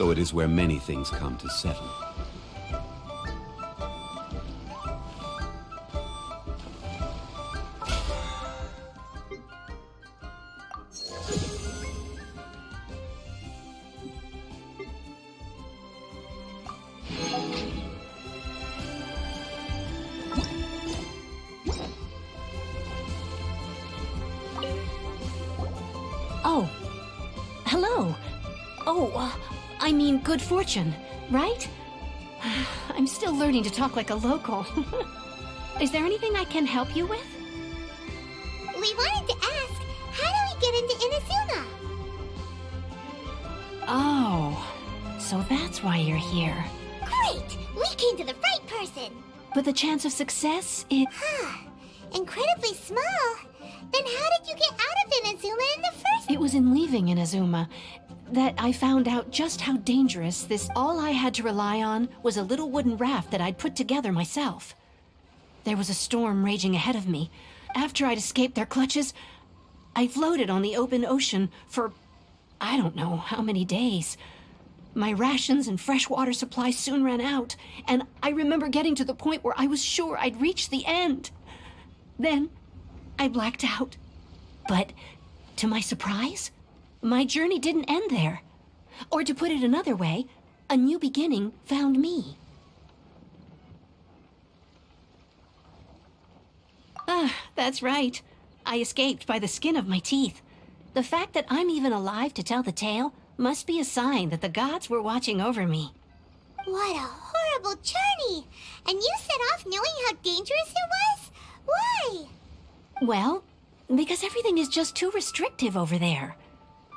though it is where many things come to settle. Oh, hello. Oh, I mean good fortune, right? I'm still learning to talk like a local. Is there anything I can help you with? We wanted to ask, how do we get into Inazuma? Oh, so that's why you're here. Great! We came to the right person! But the chance of success, it... Incredibly small. Then how did you get out of Inazuma in the first... It was in leaving Inazuma that I found out just how dangerous this... All I had to rely on was a little wooden raft that I'd put together myself. There was a storm raging ahead of me. After I'd escaped their clutches, I floated on the open ocean for... I don't know how many days. My rations and fresh water supply soon ran out, and I remember getting to the point where I was sure I'd reached the end. Then, I blacked out. But, to my surprise, my journey didn't end there. Or to put it another way, a new beginning found me. That's right. I escaped by the skin of my teeth. The fact that I'm even alive to tell the tale must be a sign that the gods were watching over me. What a horrible journey! And you set off knowing how dangerous it was? Why? Well, because everything is just too restrictive over there.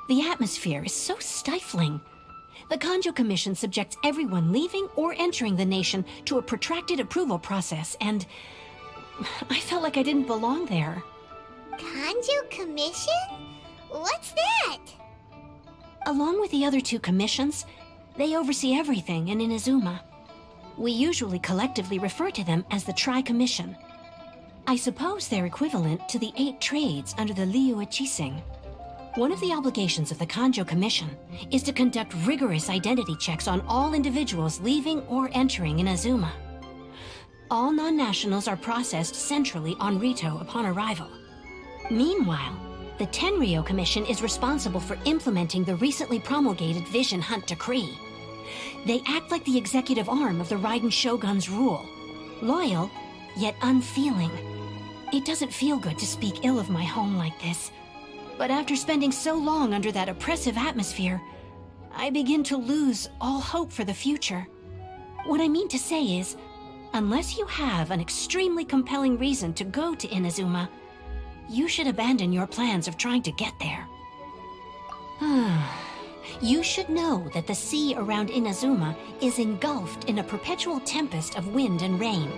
The atmosphere is so stifling. The Kanjo Commission subjects everyone leaving or entering the nation to a protracted approval process, and I felt like I didn't belong there. Kanjo Commission? What's that? Along with the other two commissions, they oversee everything in Inazuma. We usually collectively refer to them as the Tri-Commission. I suppose they're equivalent to the 8 trades under the Liyue Chising. One of the obligations of the Kanjo Commission is to conduct rigorous identity checks on all individuals leaving or entering Inazuma. All non-nationals are processed centrally on Rito upon arrival. Meanwhile, the Tenryo Commission is responsible for implementing the recently promulgated Vision Hunt Decree. They act like the executive arm of the Raiden Shogun's rule. Loyal, yet unfeeling. It doesn't feel good to speak ill of my home like this. But after spending so long under that oppressive atmosphere, I begin to lose all hope for the future. What I mean to say is, unless you have an extremely compelling reason to go to Inazuma, you should abandon your plans of trying to get there. You should know that the sea around Inazuma is engulfed in a perpetual tempest of wind and rain.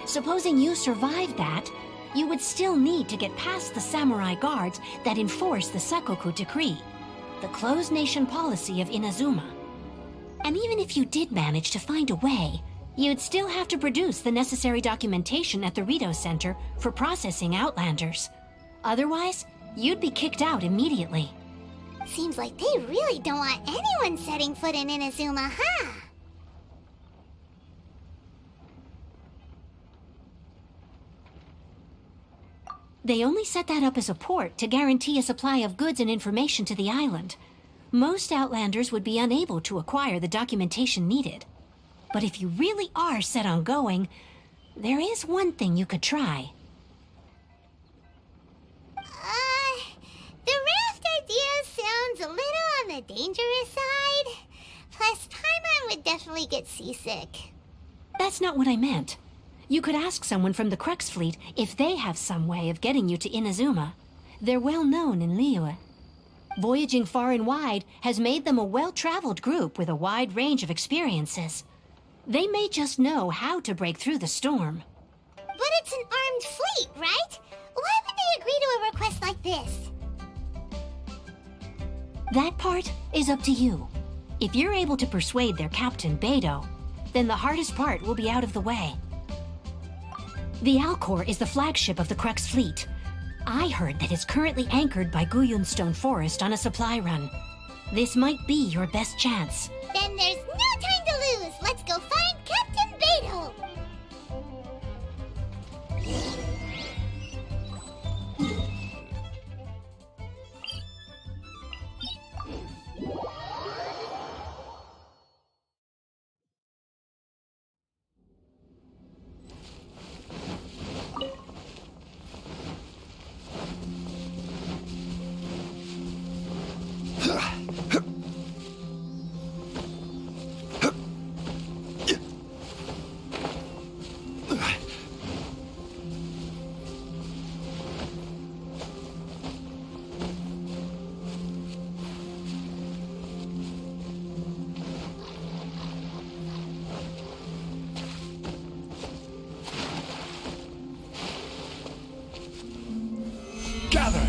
Supposing you survived that, you would still need to get past the samurai guards that enforce the Sakoku Decree, the closed nation policy of Inazuma. And even if you did manage to find a way, you'd still have to produce the necessary documentation at the Rito Center for processing Outlanders. Otherwise, you'd be kicked out immediately. Seems like they really don't want anyone setting foot in Inazuma, huh? They only set that up as a port to guarantee a supply of goods and information to the island. Most Outlanders would be unable to acquire the documentation needed. But if you really are set on going, there is one thing you could try. The raft idea sounds a little on the dangerous side. Plus, Paimon would definitely get seasick. That's not what I meant. You could ask someone from the Crux Fleet if they have some way of getting you to Inazuma. They're well known in Liyue. Voyaging far and wide has made them a well-traveled group with a wide range of experiences. They may just know how to break through the storm. But it's an armed fleet, right? Why would they agree to a request like this? That part is up to you. If you're able to persuade their captain, Beidou, then the hardest part will be out of the way. The Alcor is the flagship of the Crux Fleet. I heard that it's currently anchored by Guyunstone Forest on a supply run. This might be your best chance. Then there's no time to lose. Let's go find Captain Beidou. Gather!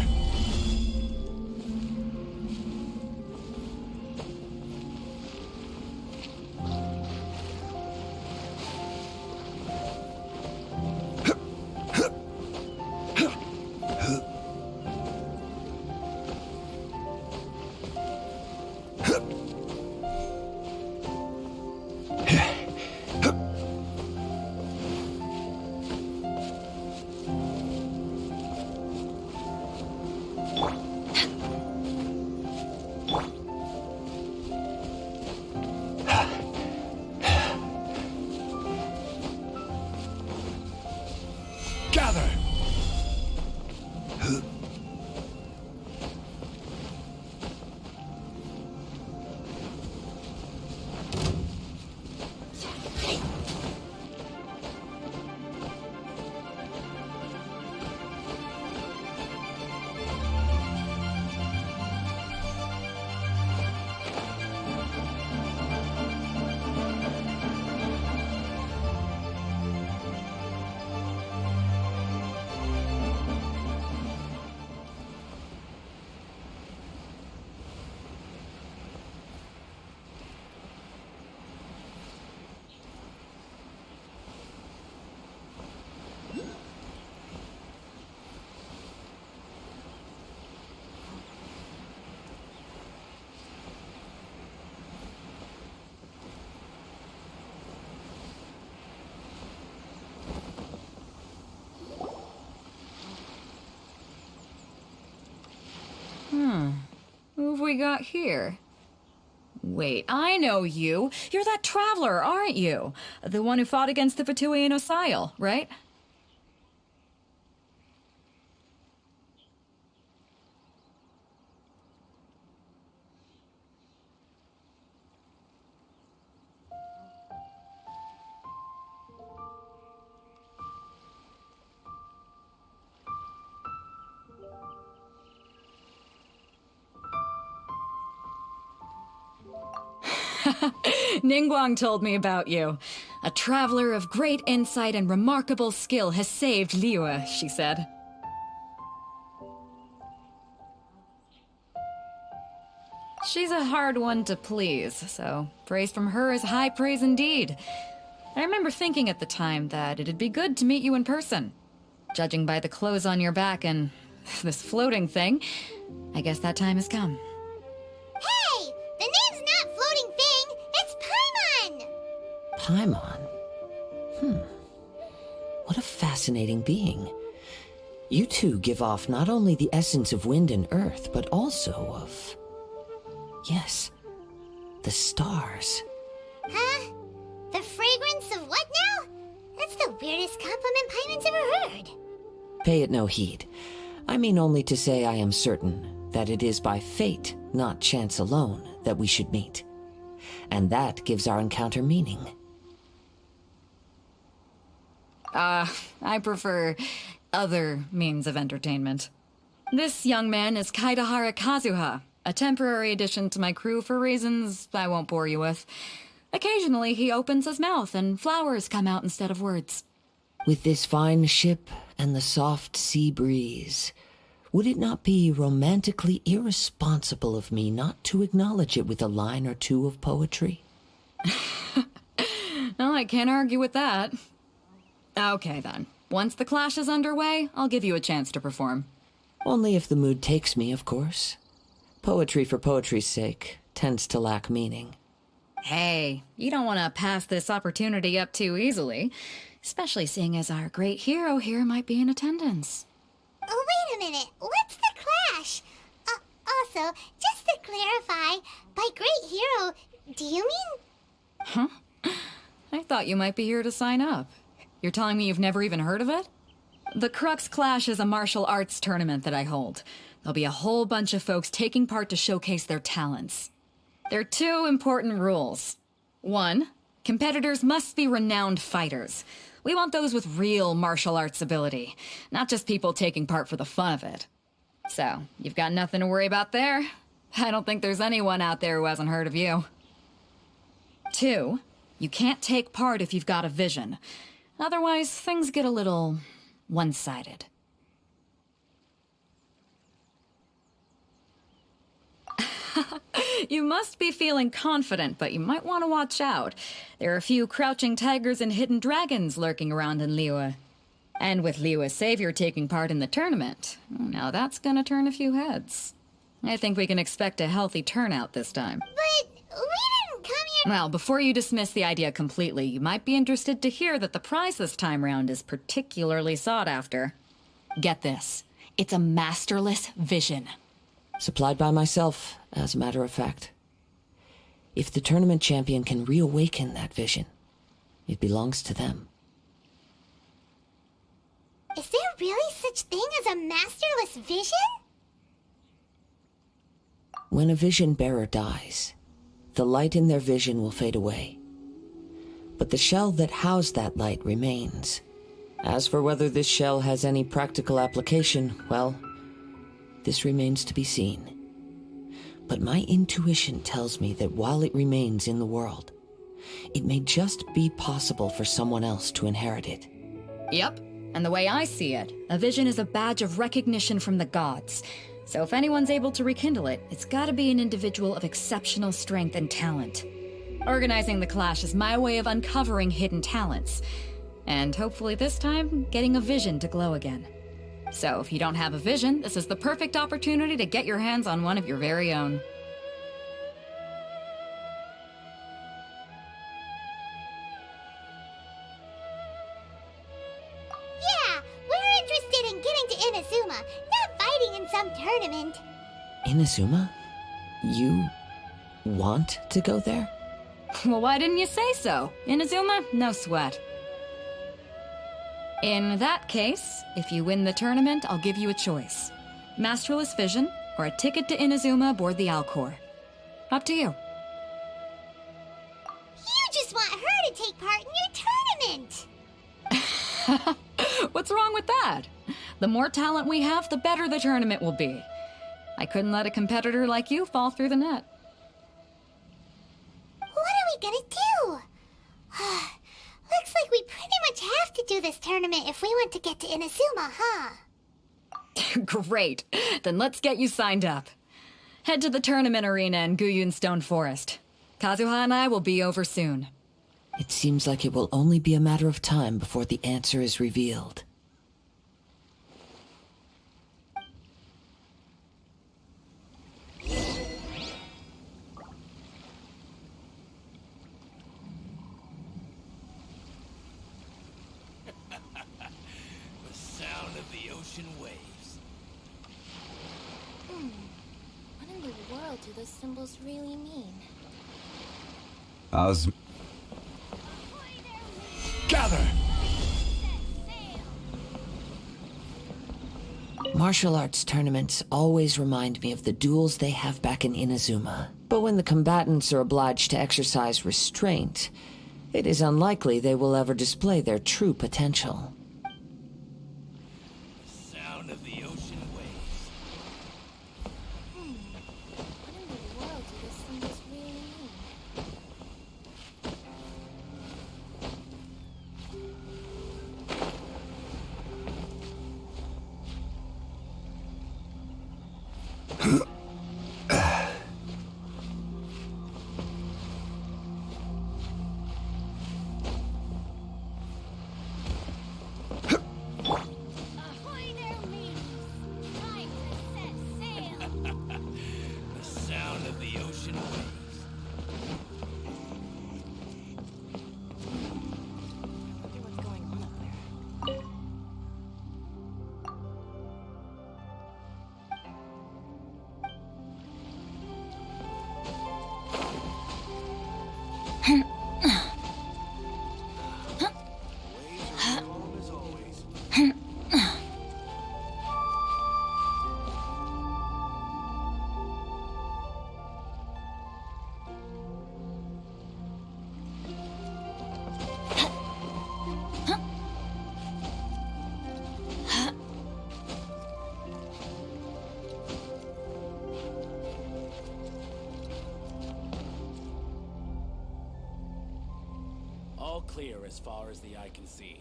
Gather! Who have we got here? Wait, I know you. You're that traveler, aren't you? The one who fought against the Fatui and Osile, right? Ningguang told me about you. A traveler of great insight and remarkable skill has saved Liyue, she said. She's a hard one to please, so praise from her is high praise indeed. I remember thinking at the time that it'd be good to meet you in person. Judging by the clothes on your back and this floating thing, I guess that time has come. Hey! The name's not Floating Thing! It's Paimon! Paimon? What a fascinating being. You two give off not only the essence of wind and earth, but also of... yes, the stars. Huh? The fragrance of what now? That's the weirdest compliment Paimon's ever heard. Pay it no heed. I mean only to say I am certain that it is by fate, not chance alone, that we should meet. And that gives our encounter meaning. I prefer other means of entertainment. This young man is Kaidahara Kazuha, a temporary addition to my crew for reasons I won't bore you with. Occasionally he opens his mouth and flowers come out instead of words. With this fine ship and the soft sea breeze, would it not be romantically irresponsible of me not to acknowledge it with a line or two of poetry? Well, I can't argue with that. Okay then. Once the clash is underway, I'll give you a chance to perform. Only if the mood takes me, of course. Poetry for poetry's sake tends to lack meaning. Hey, you don't want to pass this opportunity up too easily, especially seeing as our great hero here might be in attendance. Oh, wait a minute. What's the clash? Also, just to clarify, by great hero, do you mean... I thought you might be here to sign up. You're telling me you've never even heard of it? The Crux Clash is a martial arts tournament that I hold. There'll be a whole bunch of folks taking part to showcase their talents. There are 2 important rules. 1, competitors must be renowned fighters. We want those with real martial arts ability, not just people taking part for the fun of it. So, you've got nothing to worry about there. I don't think there's anyone out there who hasn't heard of you. 2, you can't take part if you've got a vision. Otherwise, things get a little one-sided. You must be feeling confident, but you might want to watch out. There are a few crouching tigers and hidden dragons lurking around in Liyue. And with Liyue's savior taking part in the tournament, now that's gonna turn a few heads. I think we can expect a healthy turnout this time. But we didn't come here... Well, before you dismiss the idea completely, you might be interested to hear that the prize this time round is particularly sought after. Get this. It's a masterless vision. Supplied by myself, as a matter of fact. If the tournament champion can reawaken that vision, it belongs to them. Is there really such thing as a masterless vision? When a vision bearer dies, the light in their vision will fade away. But the shell that housed that light remains. As for whether this shell has any practical application, well, this remains to be seen. But my intuition tells me that while it remains in the world, it may just be possible for someone else to inherit it. Yep. And the way I see it, a vision is a badge of recognition from the gods. So if anyone's able to rekindle it, it's gotta be an individual of exceptional strength and talent. Organizing the clash is my way of uncovering hidden talents. And hopefully this time, getting a vision to glow again. So if you don't have a vision, this is the perfect opportunity to get your hands on one of your very own. Yeah, we're interested in getting to Inazuma, not fighting in some tournament. Inazuma? You want to go there? Well, why didn't you say so? Inazuma? No sweat. In that case, if you win the tournament, I'll give you a choice. Masterless Vision, or a ticket to Inazuma aboard the Alcor. Up to you. You just want her to take part in your tournament! What's wrong with that? The more talent we have, the better the tournament will be. I couldn't let a competitor like you fall through the net. What are we gonna do? Looks like we pretty much have to do this tournament if we want to get to Inazuma, huh? Great. Then let's get you signed up. Head to the tournament arena in Guyun Stone Forest. Kazuha and I will be over soon. It seems like it will only be a matter of time before the answer is revealed. The sound of the ocean waves. What in the world do those symbols really mean? Gather! Martial arts tournaments always remind me of the duels they have back in Inazuma. But when the combatants are obliged to exercise restraint, it is unlikely they will ever display their true potential. The sound of the ocean waves. What in the world do those symbols really mean? All clear as far as the eye can see.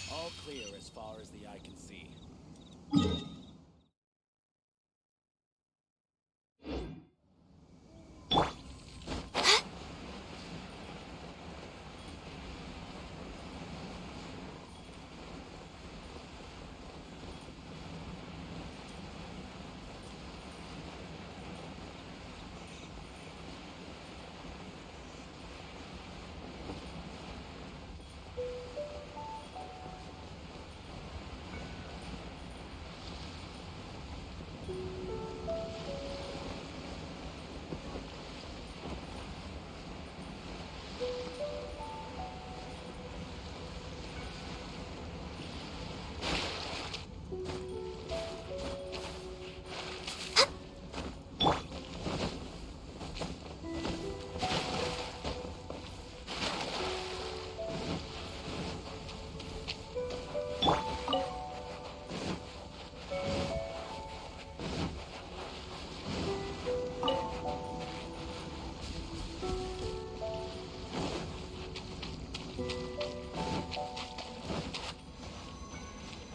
All clear as far as the eye can see.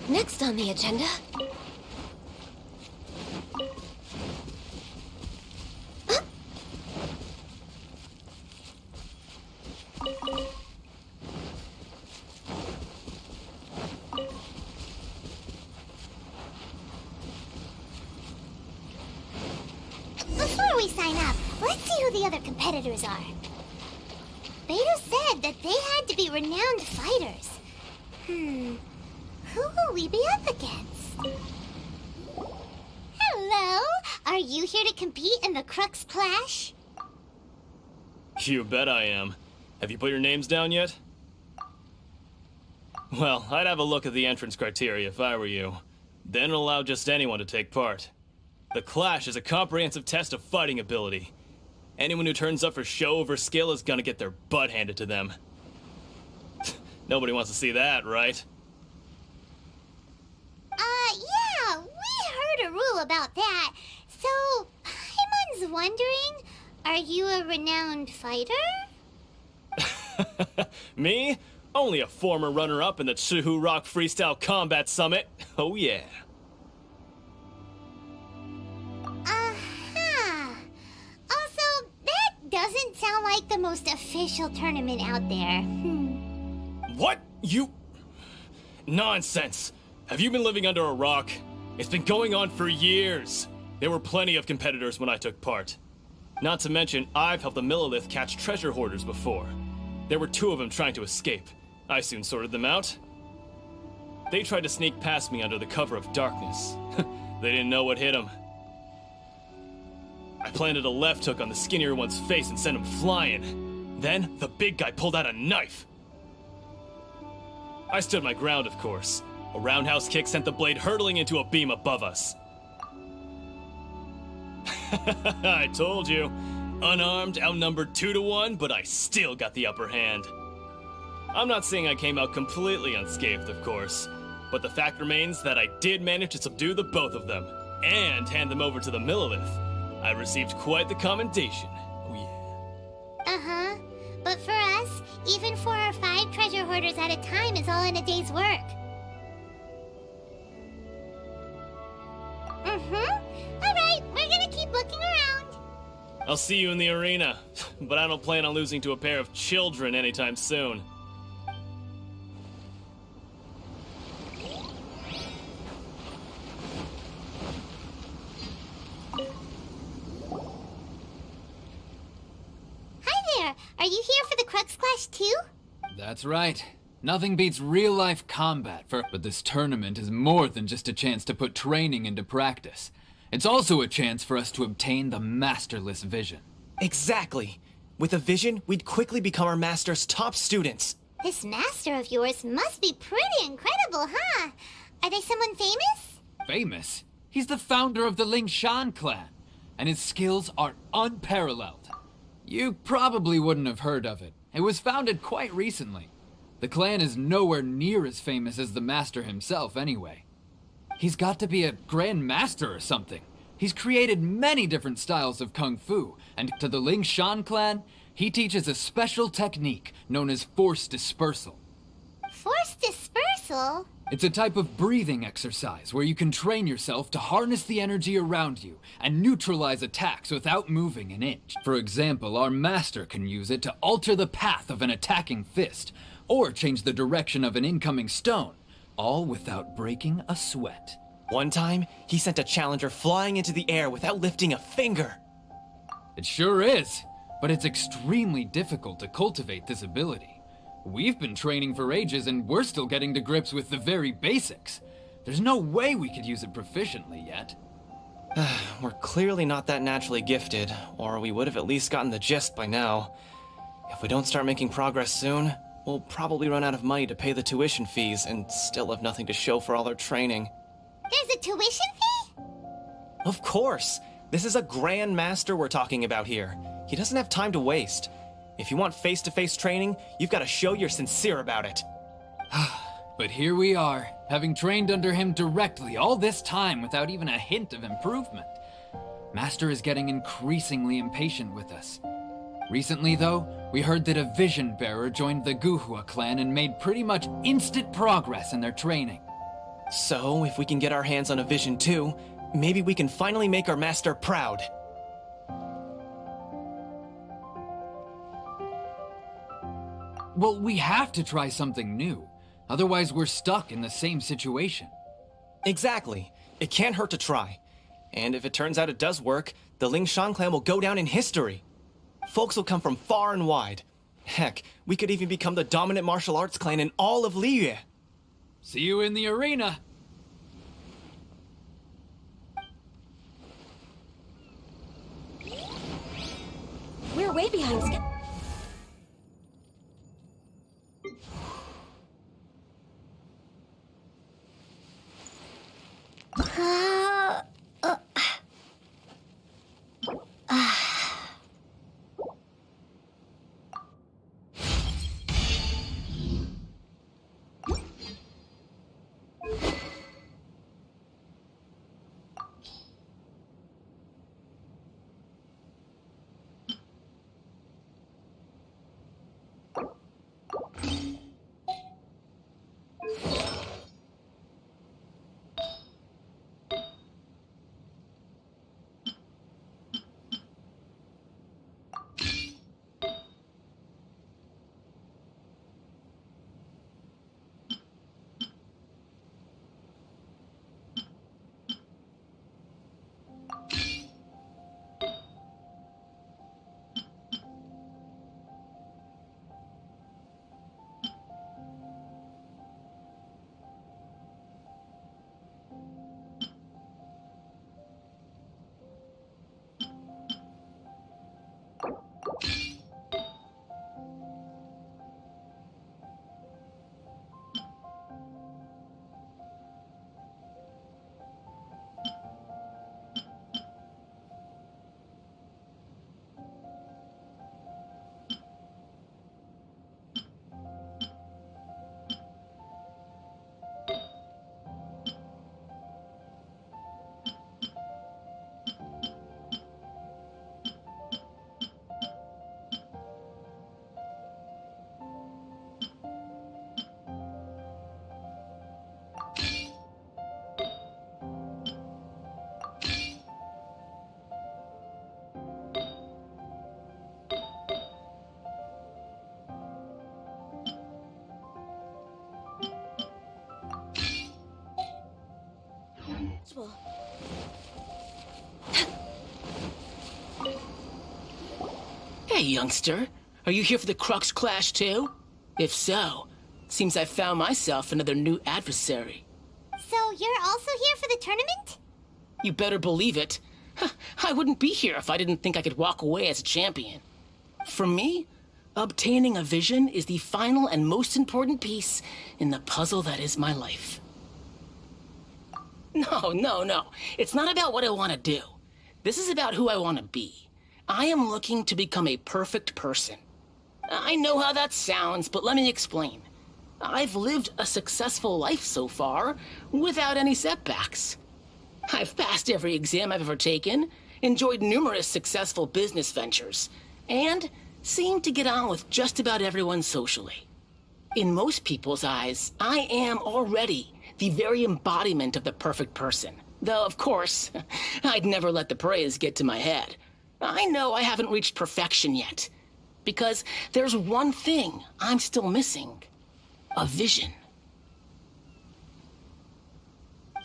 Next on the agenda. Before we sign up, let's see who the other competitors are. Beto said that they had to be renowned fighters. Who will we be up against? Hello! Are you here to compete in the Crux Clash? You bet I am. Have you put your names down yet? Well, I'd have a look at the entrance criteria if I were you. Then allow just anyone to take part. The Clash is a comprehensive test of fighting ability. Anyone who turns up for show over skill is gonna get their butt handed to them. Nobody wants to see that, right? Yeah, we heard a rule about that. So, Paimon's wondering, are you a renowned fighter? Me? Only a former runner-up in the Chihu Rock Freestyle Combat Summit. Oh yeah. Also, that doesn't sound like the most official tournament out there. What? You... Nonsense. Have you been living under a rock? It's been going on for years. There were plenty of competitors when I took part. Not to mention, I've helped the Millilith catch treasure hoarders before. There were 2 of them trying to escape. I soon sorted them out. They tried to sneak past me under the cover of darkness. They didn't know what hit them. I planted a left hook on the skinnier one's face and sent him flying. Then, the big guy pulled out a knife. I stood my ground, of course. A roundhouse kick sent the blade hurtling into a beam above us. I told you. Unarmed, outnumbered 2-1, but I still got the upper hand. I'm not saying I came out completely unscathed, of course, but the fact remains that I did manage to subdue the both of them, and hand them over to the Millilith. I received quite the commendation. Oh yeah. But for us, even 4 or 5 treasure hoarders at a time is all in a day's work. Alright, we're gonna keep looking around. I'll see you in the arena. but I don't plan on losing to a pair of children anytime soon. Hi there! Are you here for the Crux Clash too? That's right. Nothing beats real-life combat but this tournament is more than just a chance to put training into practice. It's also a chance for us to obtain the masterless vision. Exactly. With a vision, we'd quickly become our master's top students. This master of yours must be pretty incredible, huh? Are they someone famous? Famous? He's the founder of the Lingshan clan, and his skills are unparalleled. You probably wouldn't have heard of it. It was founded quite recently. The clan is nowhere near as famous as the master himself anyway. He's got to be a grand master or something. He's created many different styles of kung fu, and to the Lingshan clan, he teaches a special technique known as force dispersal. Force dispersal? It's a type of breathing exercise where you can train yourself to harness the energy around you and neutralize attacks without moving an inch. For example, our master can use it to alter the path of an attacking fist, or change the direction of an incoming stone, all without breaking a sweat. One time, he sent a challenger flying into the air without lifting a finger. It sure is, but it's extremely difficult to cultivate this ability. We've been training for ages and we're still getting to grips with the very basics. There's no way we could use it proficiently yet. We're clearly not that naturally gifted, or we would have at least gotten the gist by now. If we don't start making progress soon, we'll probably run out of money to pay the tuition fees and still have nothing to show for all our training. There's a tuition fee? Of course! This is a Grand Master we're talking about here. He doesn't have time to waste. If you want face-to-face training, you've got to show you're sincere about it. But here we are, having trained under him directly all this time without even a hint of improvement. Master is getting increasingly impatient with us. Recently, though, we heard that a vision bearer joined the Guhua clan and made pretty much instant progress in their training. So, if we can get our hands on a vision too, maybe we can finally make our master proud. Well, we have to try something new. Otherwise, we're stuck in the same situation. Exactly. It can't hurt to try. And if it turns out it does work, the Lingshan clan will go down in history. Folks will come from far and wide. Heck, we could even become the dominant martial arts clan in all of Liyue. See you in the arena! We're way behind schedule. festival. Hey, youngster. Are you here for the Crux Clash too? If so, seems I've found myself another new adversary. So you're also here for the tournament? You better believe it. I wouldn't be here if I didn't think I could walk away as a champion. For me, obtaining a vision is the final and most important piece in the puzzle that is my life. No. It's not about what I want to do. This is about who I want to be. I am looking to become a perfect person. I know how that sounds, but let me explain. I've lived a successful life so far, without any setbacks. I've passed every exam I've ever taken, enjoyed numerous successful business ventures, and seem to get on with just about everyone socially. In most people's eyes, I am already the very embodiment of the perfect person. Though, of course, I'd never let the praise get to my head. I know I haven't reached perfection yet, because there's one thing I'm still missing. A vision.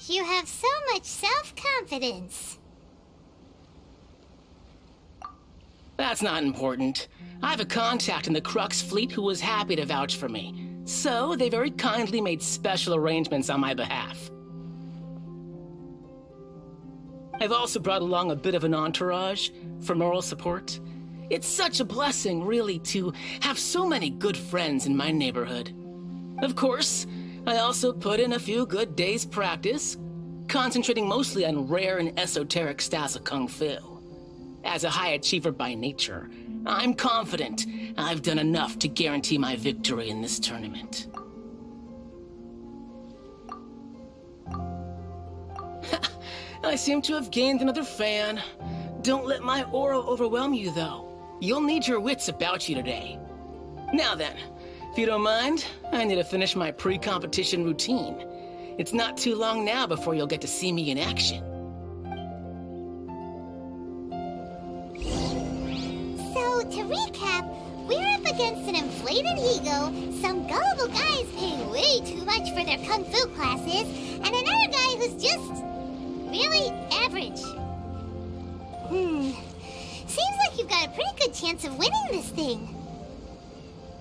You have so much self-confidence. That's not important. I have a contact in the Crux fleet who was happy to vouch for me, so they very kindly made special arrangements on my behalf. I've also brought along a bit of an entourage for moral support. It's such a blessing, really, to have so many good friends in my neighborhood. Of course, I also put in a few good days' practice, concentrating mostly on rare and esoteric styles of Kung Fu. As a high achiever by nature, I'm confident I've done enough to guarantee my victory in this tournament. I seem to have gained another fan. Don't let my aura overwhelm you, though. You'll need your wits about you today. Now then, if you don't mind, I need to finish my pre-competition routine. It's not too long now before you'll get to see me in action. So, to recap, we're up against an inflated ego, some gullible guys paying way too much for their kung fu classes, and another guy who's just really average. Seems like you've got a pretty good chance of winning this thing.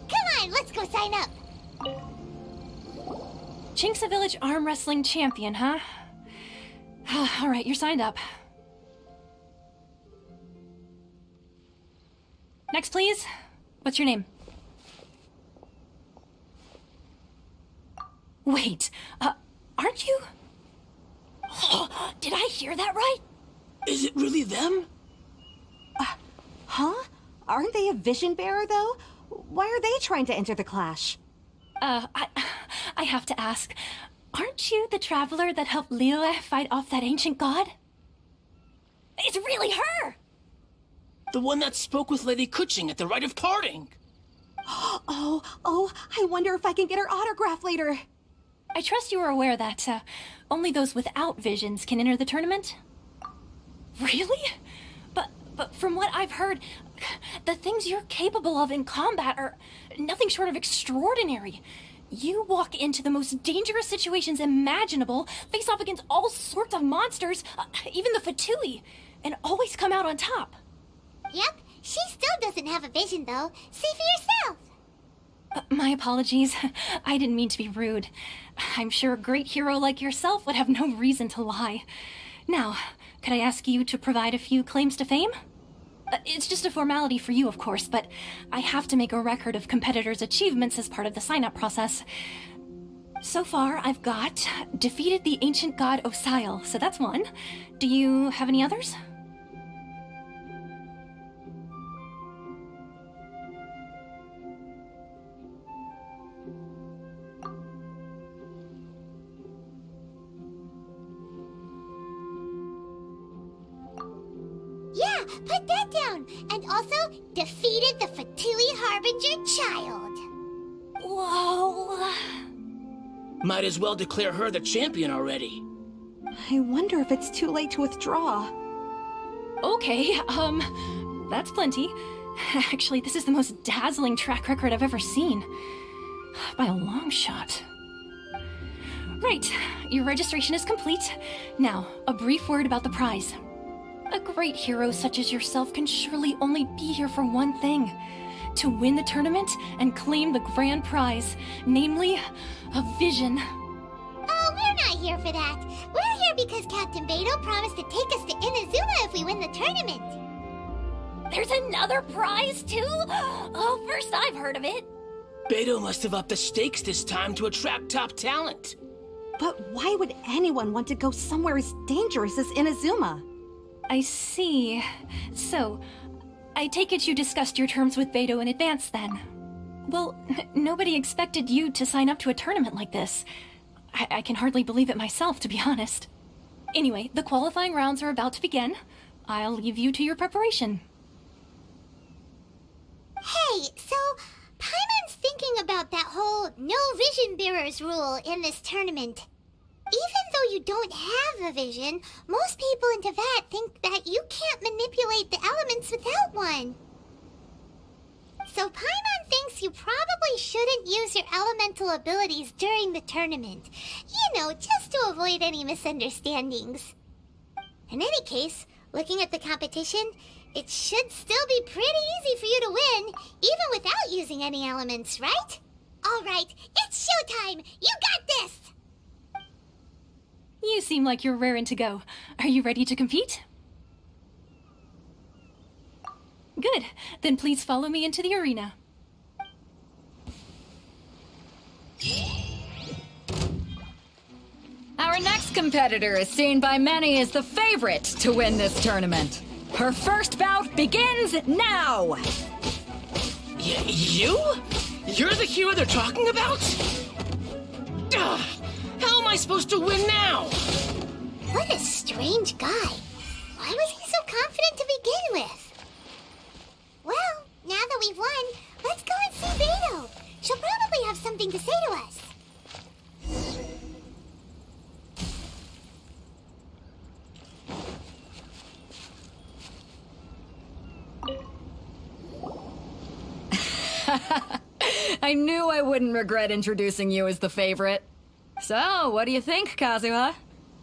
Come on, let's go sign up. Chinksa Village Arm Wrestling Champion, huh? All right, you're signed up. Next, please. What's your name? Wait, aren't you? Oh, did I hear that right? Is it really them? Huh? Aren't they a vision bearer, though? Why are they trying to enter the clash? I have to ask, aren't you the traveler that helped Liyue fight off that ancient god? It's really her! The one that spoke with Lady Kuching at the rite of parting. Oh, I wonder if I can get her autograph later. I trust you are aware that only those without visions can enter the tournament? Really? But from what I've heard, the things you're capable of in combat are nothing short of extraordinary. You walk into the most dangerous situations imaginable, face off against all sorts of monsters, even the Fatui, and always come out on top. Yep, she still doesn't have a vision, though. See for yourself. My apologies. I didn't mean to be rude. I'm sure a great hero like yourself would have no reason to lie. Now, could I ask you to provide a few claims to fame? It's just a formality for you, of course, but I have to make a record of competitors' achievements as part of the sign-up process. So far, I've got defeated the ancient god Osail, so that's one. Do you have any others? Yeah, put that down. And also, defeated the Fatui Harbinger child. Whoa. Might as well declare her the champion already. I wonder if it's too late to withdraw. Okay, that's plenty. Actually, this is the most dazzling track record I've ever seen. By a long shot. Right. Your registration is complete. Now, a brief word about the prize. A great hero such as yourself can surely only be here for one thing. To win the tournament and claim the grand prize, namely, a vision. Oh, we're not here for that. We're here because Captain Beto promised to take us to Inazuma if we win the tournament. There's another prize, too? Oh, first I've heard of it. Beto must have upped the stakes this time to attract top talent. But why would anyone want to go somewhere as dangerous as Inazuma? I see. So, I take it you discussed your terms with Beto in advance, then? Well, nobody expected you to sign up to a tournament like this. I can hardly believe it myself, to be honest. Anyway, the qualifying rounds are about to begin. I'll leave you to your preparation. Hey, so Paimon's thinking about that whole no vision bearers rule in this tournament. Even though you don't have a vision, most people in Teyvat think that you can't manipulate the elements without one. So Paimon thinks you probably shouldn't use your elemental abilities during the tournament. You know, just to avoid any misunderstandings. In any case, looking at the competition, it should still be pretty easy for you to win, even without using any elements, right? Alright, it's showtime! You got this! You seem like you're raring to go. Are you ready to compete? Good. Then please follow me into the arena. Our next competitor is seen by many as the favorite to win this tournament. Her first bout begins now! You? You're the hero they're talking about? Ugh, how am I supposed to win now? What a strange guy. Why was he so confident to begin with? Well, now that we've won, let's go and see Beto. She'll probably have something to say to us. I knew I wouldn't regret introducing you as the favorite. So, what do you think, Kazuha?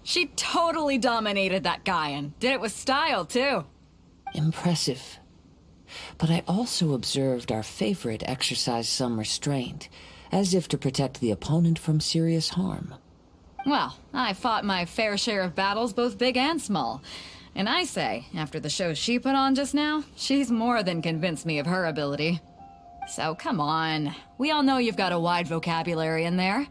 She totally dominated that guy and did it with style, too. Impressive. But I also observed our favorite exercise some restraint, as if to protect the opponent from serious harm. Well, I fought my fair share of battles, both big and small. And I say, after the show she put on just now, she's more than convinced me of her ability. So come on, we all know you've got a wide vocabulary in there.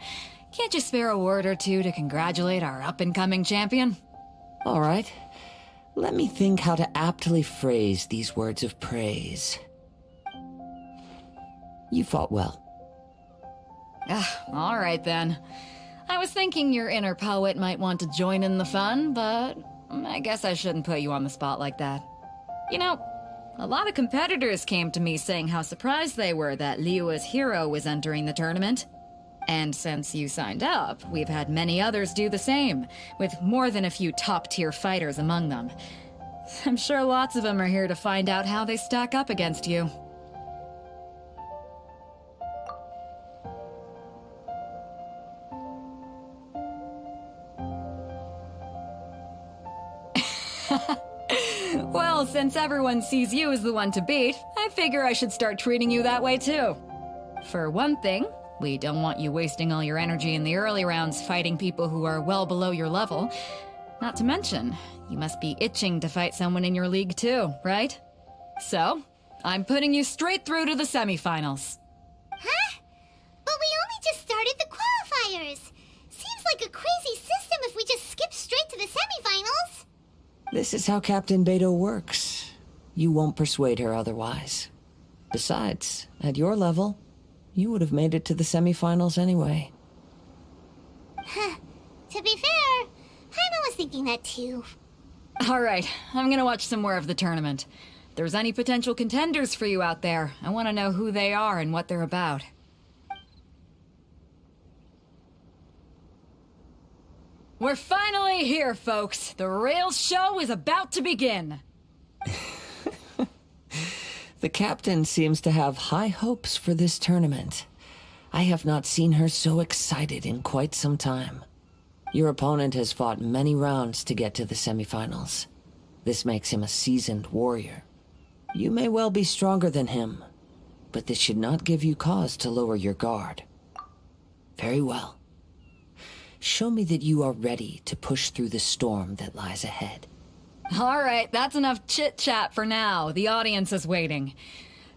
Can't you spare a word or two to congratulate our up-and-coming champion? All right. Let me think how to aptly phrase these words of praise. You fought well. All right then. I was thinking your inner poet might want to join in the fun, but I guess I shouldn't put you on the spot like that. You know, a lot of competitors came to me saying how surprised they were that Liyue's hero was entering the tournament. And since you signed up, we've had many others do the same, with more than a few top-tier fighters among them. I'm sure lots of them are here to find out how they stack up against you. Well, since everyone sees you as the one to beat, I figure I should start treating you that way too. For one thing, we don't want you wasting all your energy in the early rounds fighting people who are well below your level. Not to mention, you must be itching to fight someone in your league too, right? So, I'm putting you straight through to the semifinals. Huh? But we only just started the qualifiers. Seems like a crazy system if we just skip straight to the semifinals. This is how Captain Beto works. You won't persuade her otherwise. Besides, at your level, you would have made it to the semifinals anyway. Huh. To be fair, Paimon was thinking that too. Alright, I'm gonna watch some more of the tournament. If there's any potential contenders for you out there, I want to know who they are and what they're about. We're finally here, folks. The real show is about to begin. The captain seems to have high hopes for this tournament. I have not seen her so excited in quite some time. Your opponent has fought many rounds to get to the semifinals. This makes him a seasoned warrior. You may well be stronger than him, but this should not give you cause to lower your guard. Very well. Show me that you are ready to push through the storm that lies ahead. All right, that's enough chit-chat for now. The audience is waiting.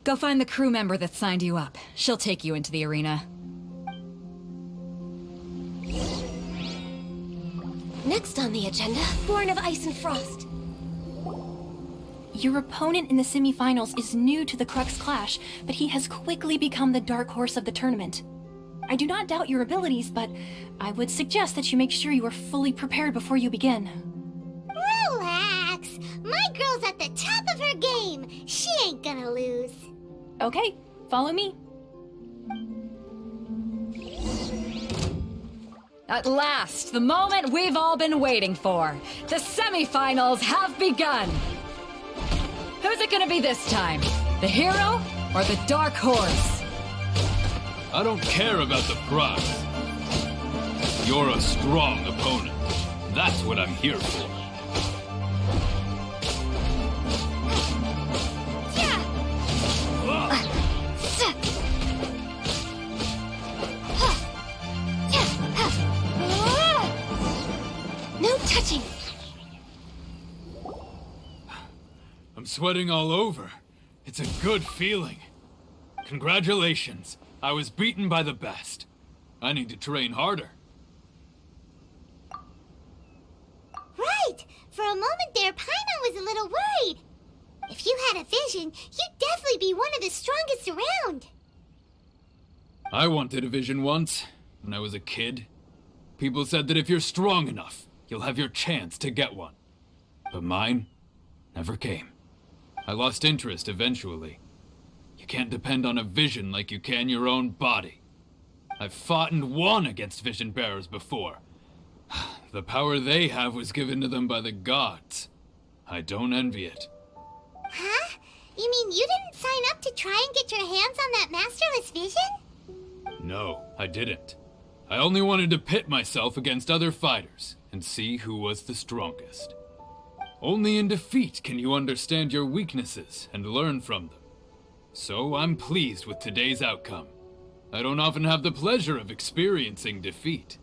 Go find the crew member that signed you up. She'll take you into the arena. Next on the agenda, Born of Ice and Frost. Your opponent in the semifinals is new to the Crux Clash, but he has quickly become the dark horse of the tournament. I do not doubt your abilities, but I would suggest that you make sure you are fully prepared before you begin. Relax. My girl's at the top of her game. She ain't gonna lose. Okay, follow me. At last, the moment we've all been waiting for. The semifinals have begun. Who's it gonna be this time? The hero or the dark horse? I don't care about the prize. You're a strong opponent. That's what I'm here for. No touching. I'm sweating all over. It's a good feeling. Congratulations. I was beaten by the best. I need to train harder. Right. For a moment there, Paimon was a little worried. If you had a vision, you'd definitely be one of the strongest around. I wanted a vision once, when I was a kid. People said that if you're strong enough, you'll have your chance to get one. But mine never came. I lost interest eventually. You can't depend on a vision like you can your own body. I've fought and won against vision bearers before. The power they have was given to them by the gods. I don't envy it. Huh? You mean you didn't sign up to try and get your hands on that masterless vision? No, I didn't. I only wanted to pit myself against other fighters and see who was the strongest. Only in defeat can you understand your weaknesses and learn from them. So I'm pleased with today's outcome. I don't often have the pleasure of experiencing defeat.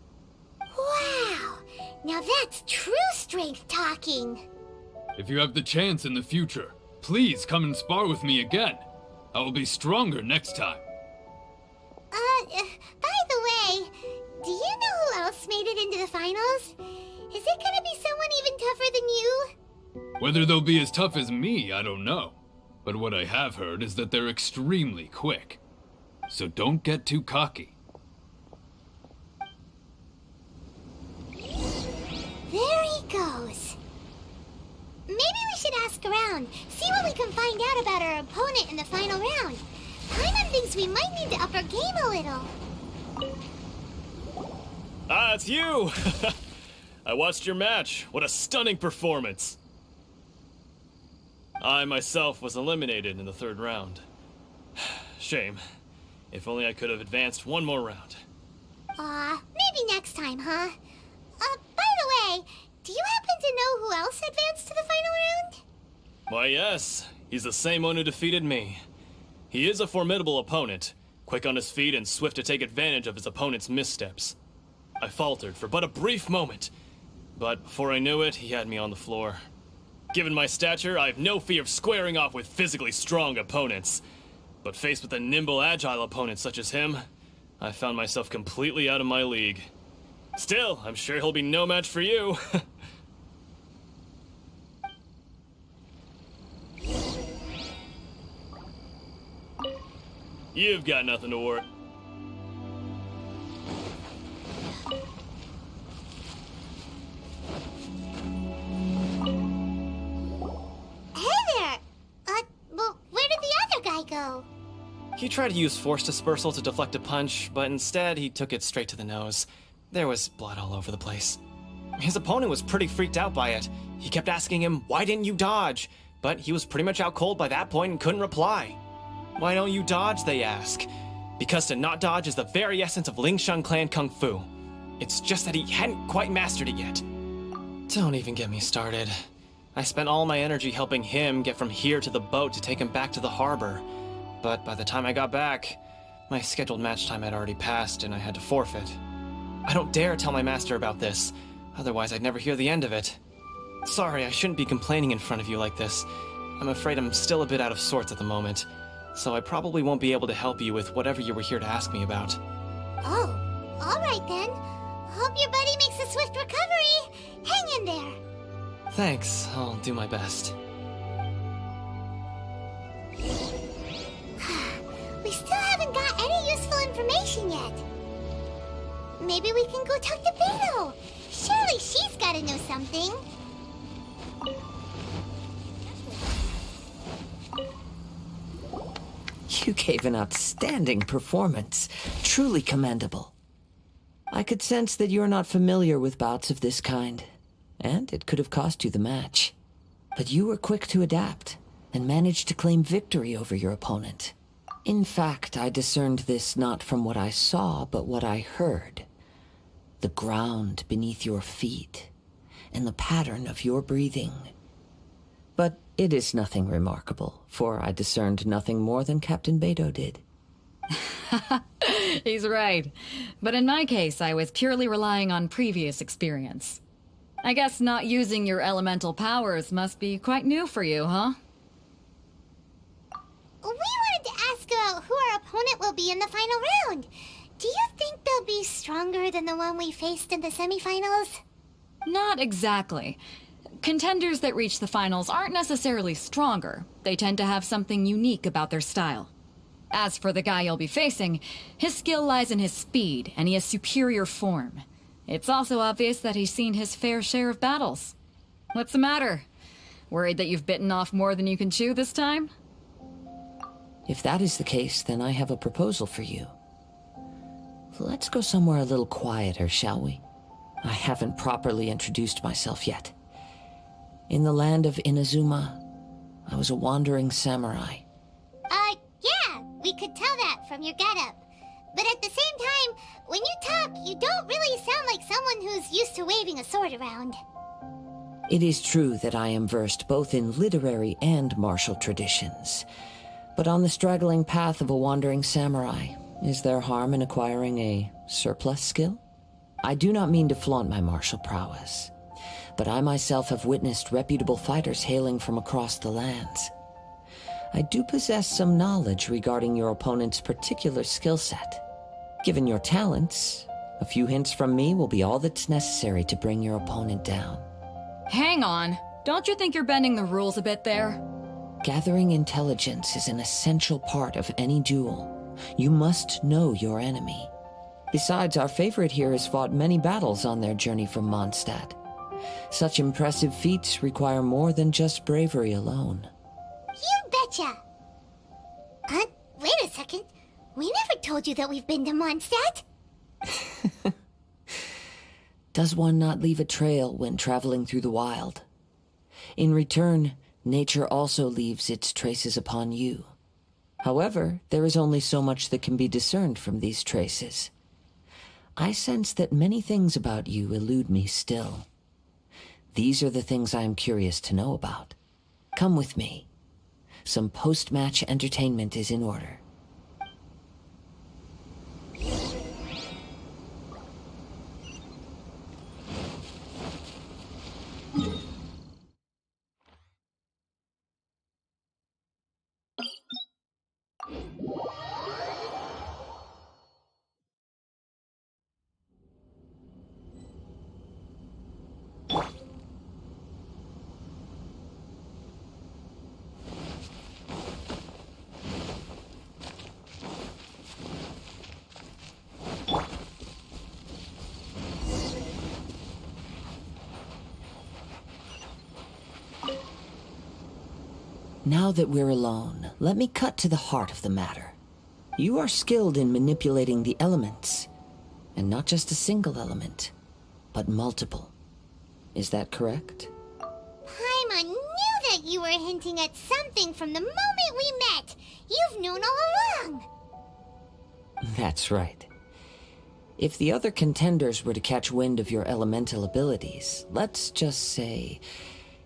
Wow! Now that's true strength talking. If you have the chance in the future, please come and spar with me again. I will be stronger next time. By the way, do you know who else made it into the finals? Is it gonna be someone even tougher than you? Whether they'll be as tough as me, I don't know. But what I have heard is that they're extremely quick. So don't get too cocky. There he goes. Maybe we should ask around, see what we can find out about our opponent in the final round. Paimon thinks we might need to up our game a little. Ah, it's you! I watched your match. What a stunning performance. I myself was eliminated in the third round. Shame. If only I could have advanced one more round. Maybe next time, huh? By the way, do you happen to know who else advanced to the final round? Why, yes. He's the same one who defeated me. He is a formidable opponent, quick on his feet and swift to take advantage of his opponent's missteps. I faltered for but a brief moment, but before I knew it, he had me on the floor. Given my stature, I have no fear of squaring off with physically strong opponents. But faced with a nimble, agile opponent such as him, I found myself completely out of my league. Still, I'm sure he'll be no match for you. You've got nothing to worry. Well, where did the other guy go? He tried to use force dispersal to deflect a punch, but instead he took it straight to the nose. There was blood all over the place. His opponent was pretty freaked out by it. He kept asking him, "Why didn't you dodge?" But he was pretty much out cold by that point and couldn't reply. "Why don't you dodge?" they ask. Because to not dodge is the very essence of Lingshan clan Kung Fu. It's just that he hadn't quite mastered it yet. Don't even get me started. I spent all my energy helping him get from here to the boat to take him back to the harbor. But by the time I got back, my scheduled match time had already passed and I had to forfeit. I don't dare tell my master about this, otherwise I'd never hear the end of it. Sorry, I shouldn't be complaining in front of you like this. I'm afraid I'm still a bit out of sorts at the moment, so I probably won't be able to help you with whatever you were here to ask me about. Oh, alright then. Hope your buddy makes a swift recovery. Hang in there. Thanks, I'll do my best. We still haven't got any useful information yet. Maybe we can go talk to Beto. Surely she's gotta know something. You gave an outstanding performance. Truly commendable. I could sense that you're not familiar with bouts of this kind, and it could have cost you the match. But you were quick to adapt, and managed to claim victory over your opponent. In fact, I discerned this not from what I saw, but what I heard. The ground beneath your feet, and the pattern of your breathing. But it is nothing remarkable, for I discerned nothing more than Captain Beto did. He's right. But in my case, I was purely relying on previous experience. I guess not using your elemental powers must be quite new for you, huh? We wanted to ask about who our opponent will be in the final round. Do you think they'll be stronger than the one we faced in the semifinals? Not exactly. Contenders that reach the finals aren't necessarily stronger. They tend to have something unique about their style. As for the guy you'll be facing, his skill lies in his speed, and he has superior form. It's also obvious that he's seen his fair share of battles. What's the matter? Worried that you've bitten off more than you can chew this time? If that is the case, then I have a proposal for you. Let's go somewhere a little quieter, shall we? I haven't properly introduced myself yet. In the land of Inazuma, I was a wandering samurai. Yeah, we could tell that from your getup. But at the same time, when you talk, you don't really sound like someone who's used to waving a sword around. It is true that I am versed both in literary and martial traditions. But on the straggling path of a wandering samurai, is there harm in acquiring a surplus skill? I do not mean to flaunt my martial prowess, but I myself have witnessed reputable fighters hailing from across the lands. I do possess some knowledge regarding your opponent's particular skill set. Given your talents, a few hints from me will be all that's necessary to bring your opponent down. Hang on. Don't you think you're bending the rules a bit there? Gathering intelligence is an essential part of any duel. You must know your enemy. Besides, our favorite here has fought many battles on their journey from Mondstadt. Such impressive feats require more than just bravery alone. You betcha! Wait a second. We never told you that we've been to Mondstadt. Does one not leave a trail when traveling through the wild? In return, nature also leaves its traces upon you. However, there is only so much that can be discerned from these traces. I sense that many things about you elude me still. These are the things I am curious to know about. Come with me. Some post-match entertainment is in order. Now that we're alone, let me cut to the heart of the matter. You are skilled in manipulating the elements, and not just a single element, but multiple. Is that correct? Paimon knew that you were hinting at something from the moment we met. You've known all along. That's right. If the other contenders were to catch wind of your elemental abilities, let's just say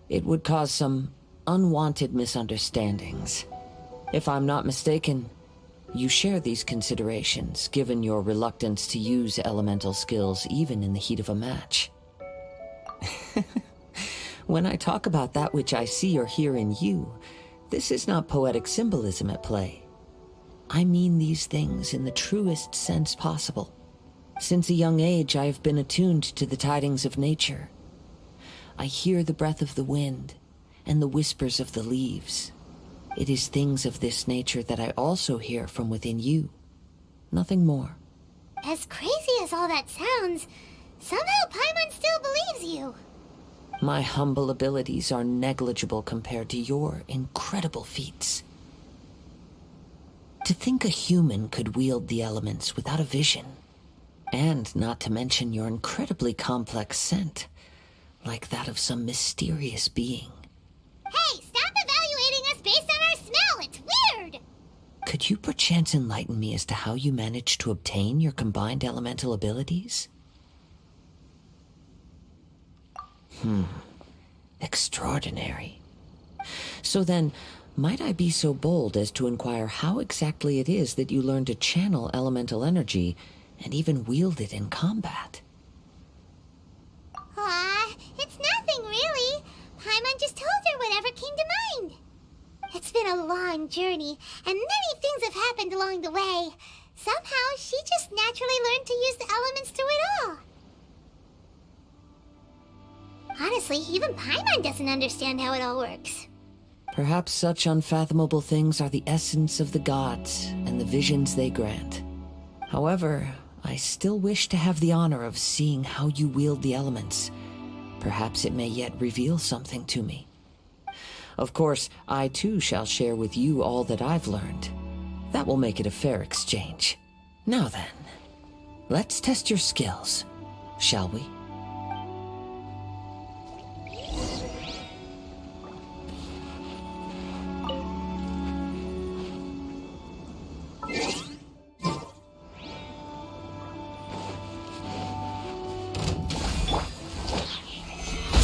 it would cause some unwanted misunderstandings. If I'm not mistaken, you share these considerations, given your reluctance to use elemental skills even in the heat of a match. When I talk about that which I see or hear in you, this is not poetic symbolism at play. I mean these things in the truest sense possible. Since a young age, I have been attuned to the tidings of nature. I hear the breath of the wind and the whispers of the leaves. It is things of this nature that I also hear from within you. Nothing more. As crazy as all that sounds, somehow Paimon still believes you. My humble abilities are negligible compared to your incredible feats. To think a human could wield the elements without a vision, and not to mention your incredibly complex scent, like that of some mysterious being. Hey, stop evaluating us based on our smell! It's weird! Could you perchance enlighten me as to how you managed to obtain your combined elemental abilities? Extraordinary. So then, might I be so bold as to inquire how exactly it is that you learned to channel elemental energy and even wield it in combat? Aw, it's nothing really. Paimon just told her whatever came to mind. It's been a long journey, and many things have happened along the way. Somehow, she just naturally learned to use the elements through it all. Honestly, even Paimon doesn't understand how it all works. Perhaps such unfathomable things are the essence of the gods and the visions they grant. However, I still wish to have the honor of seeing how you wield the elements. Perhaps it may yet reveal something to me. Of course, I too shall share with you all that I've learned. That will make it a fair exchange. Now then, let's test your skills, shall we?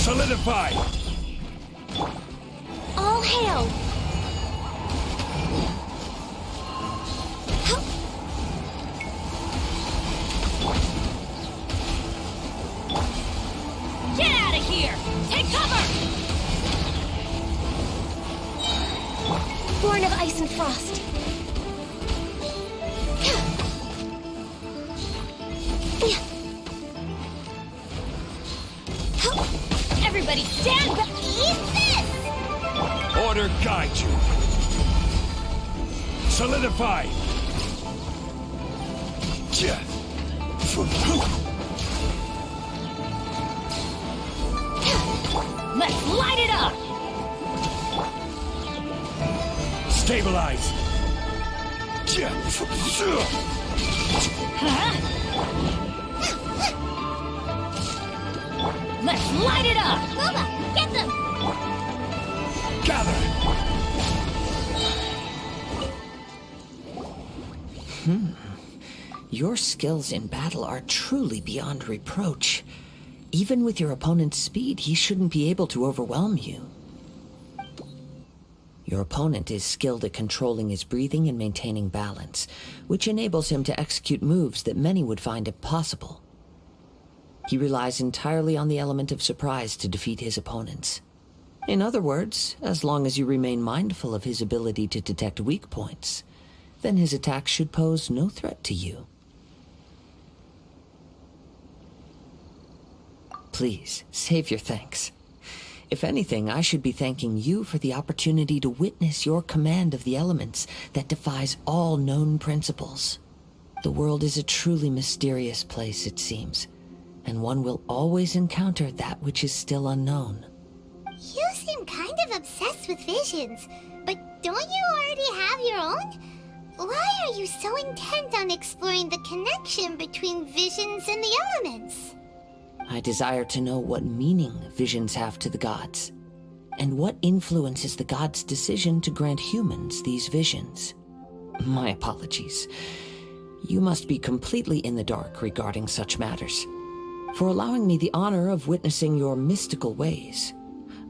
Solidify! All hail! Get out of here! Take cover! Born of ice and frost. Everybody stand back! Eat this! Order guide you. Solidify! Let's light it up! Stabilize! Huh? Let's light it up! Boba, get them! Gather! Your skills in battle are truly beyond reproach. Even with your opponent's speed, he shouldn't be able to overwhelm you. Your opponent is skilled at controlling his breathing and maintaining balance, which enables him to execute moves that many would find impossible. He relies entirely on the element of surprise to defeat his opponents. In other words, as long as you remain mindful of his ability to detect weak points, then his attacks should pose no threat to you. Please, save your thanks. If anything, I should be thanking you for the opportunity to witness your command of the elements that defies all known principles. The world is a truly mysterious place, it seems, and one will always encounter that which is still unknown. You seem kind of obsessed with visions, but don't you already have your own? Why are you so intent on exploring the connection between visions and the elements? I desire to know what meaning visions have to the gods, and what influences the gods' decision to grant humans these visions. My apologies. You must be completely in the dark regarding such matters. For allowing me the honor of witnessing your mystical ways,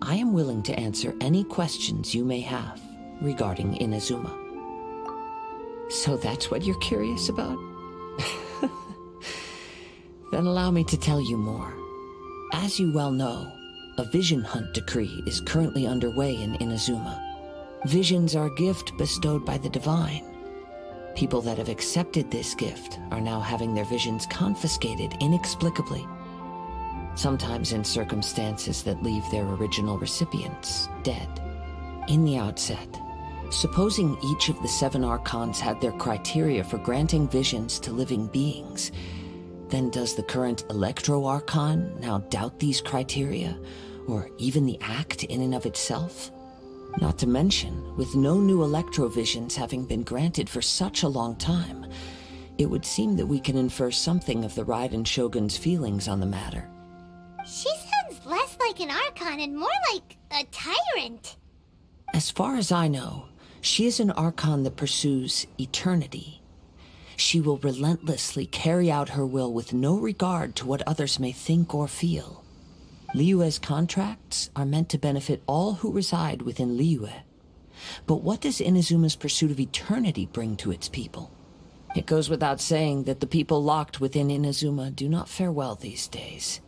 I am willing to answer any questions you may have regarding Inazuma. So that's what you're curious about? Then allow me to tell you more. As you well know, a vision hunt decree is currently underway in Inazuma. Visions are a gift bestowed by the divine. People that have accepted this gift are now having their visions confiscated inexplicably. Sometimes in circumstances that leave their original recipients dead. In the outset, supposing each of the 7 Archons had their criteria for granting visions to living beings, then does the current Electro Archon now doubt these criteria, or even the act in and of itself? Not to mention, with no new Electrovisions having been granted for such a long time, it would seem that we can infer something of the Raiden Shogun's feelings on the matter. She sounds less like an Archon and more like a tyrant. As far as I know, she is an Archon that pursues eternity. She will relentlessly carry out her will with no regard to what others may think or feel. Liyue's contracts are meant to benefit all who reside within Liyue. But what does Inazuma's pursuit of eternity bring to its people? It goes without saying that the people locked within Inazuma do not fare well these days.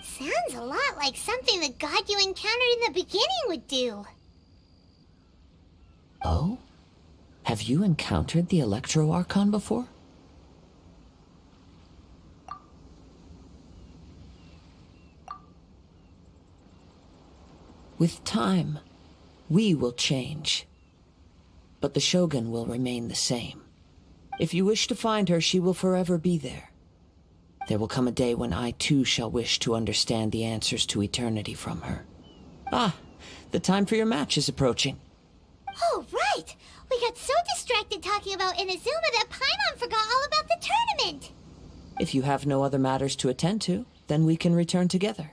Sounds a lot like something the god you encountered in the beginning would do. Oh? Have you encountered the Electro Archon before? With time, we will change. But the Shogun will remain the same. If you wish to find her, she will forever be there. There will come a day when I too shall wish to understand the answers to eternity from her. Ah, the time for your match is approaching. Oh, right! We got so distracted talking about Inazuma that Paimon forgot all about the tournament! If you have no other matters to attend to, then we can return together.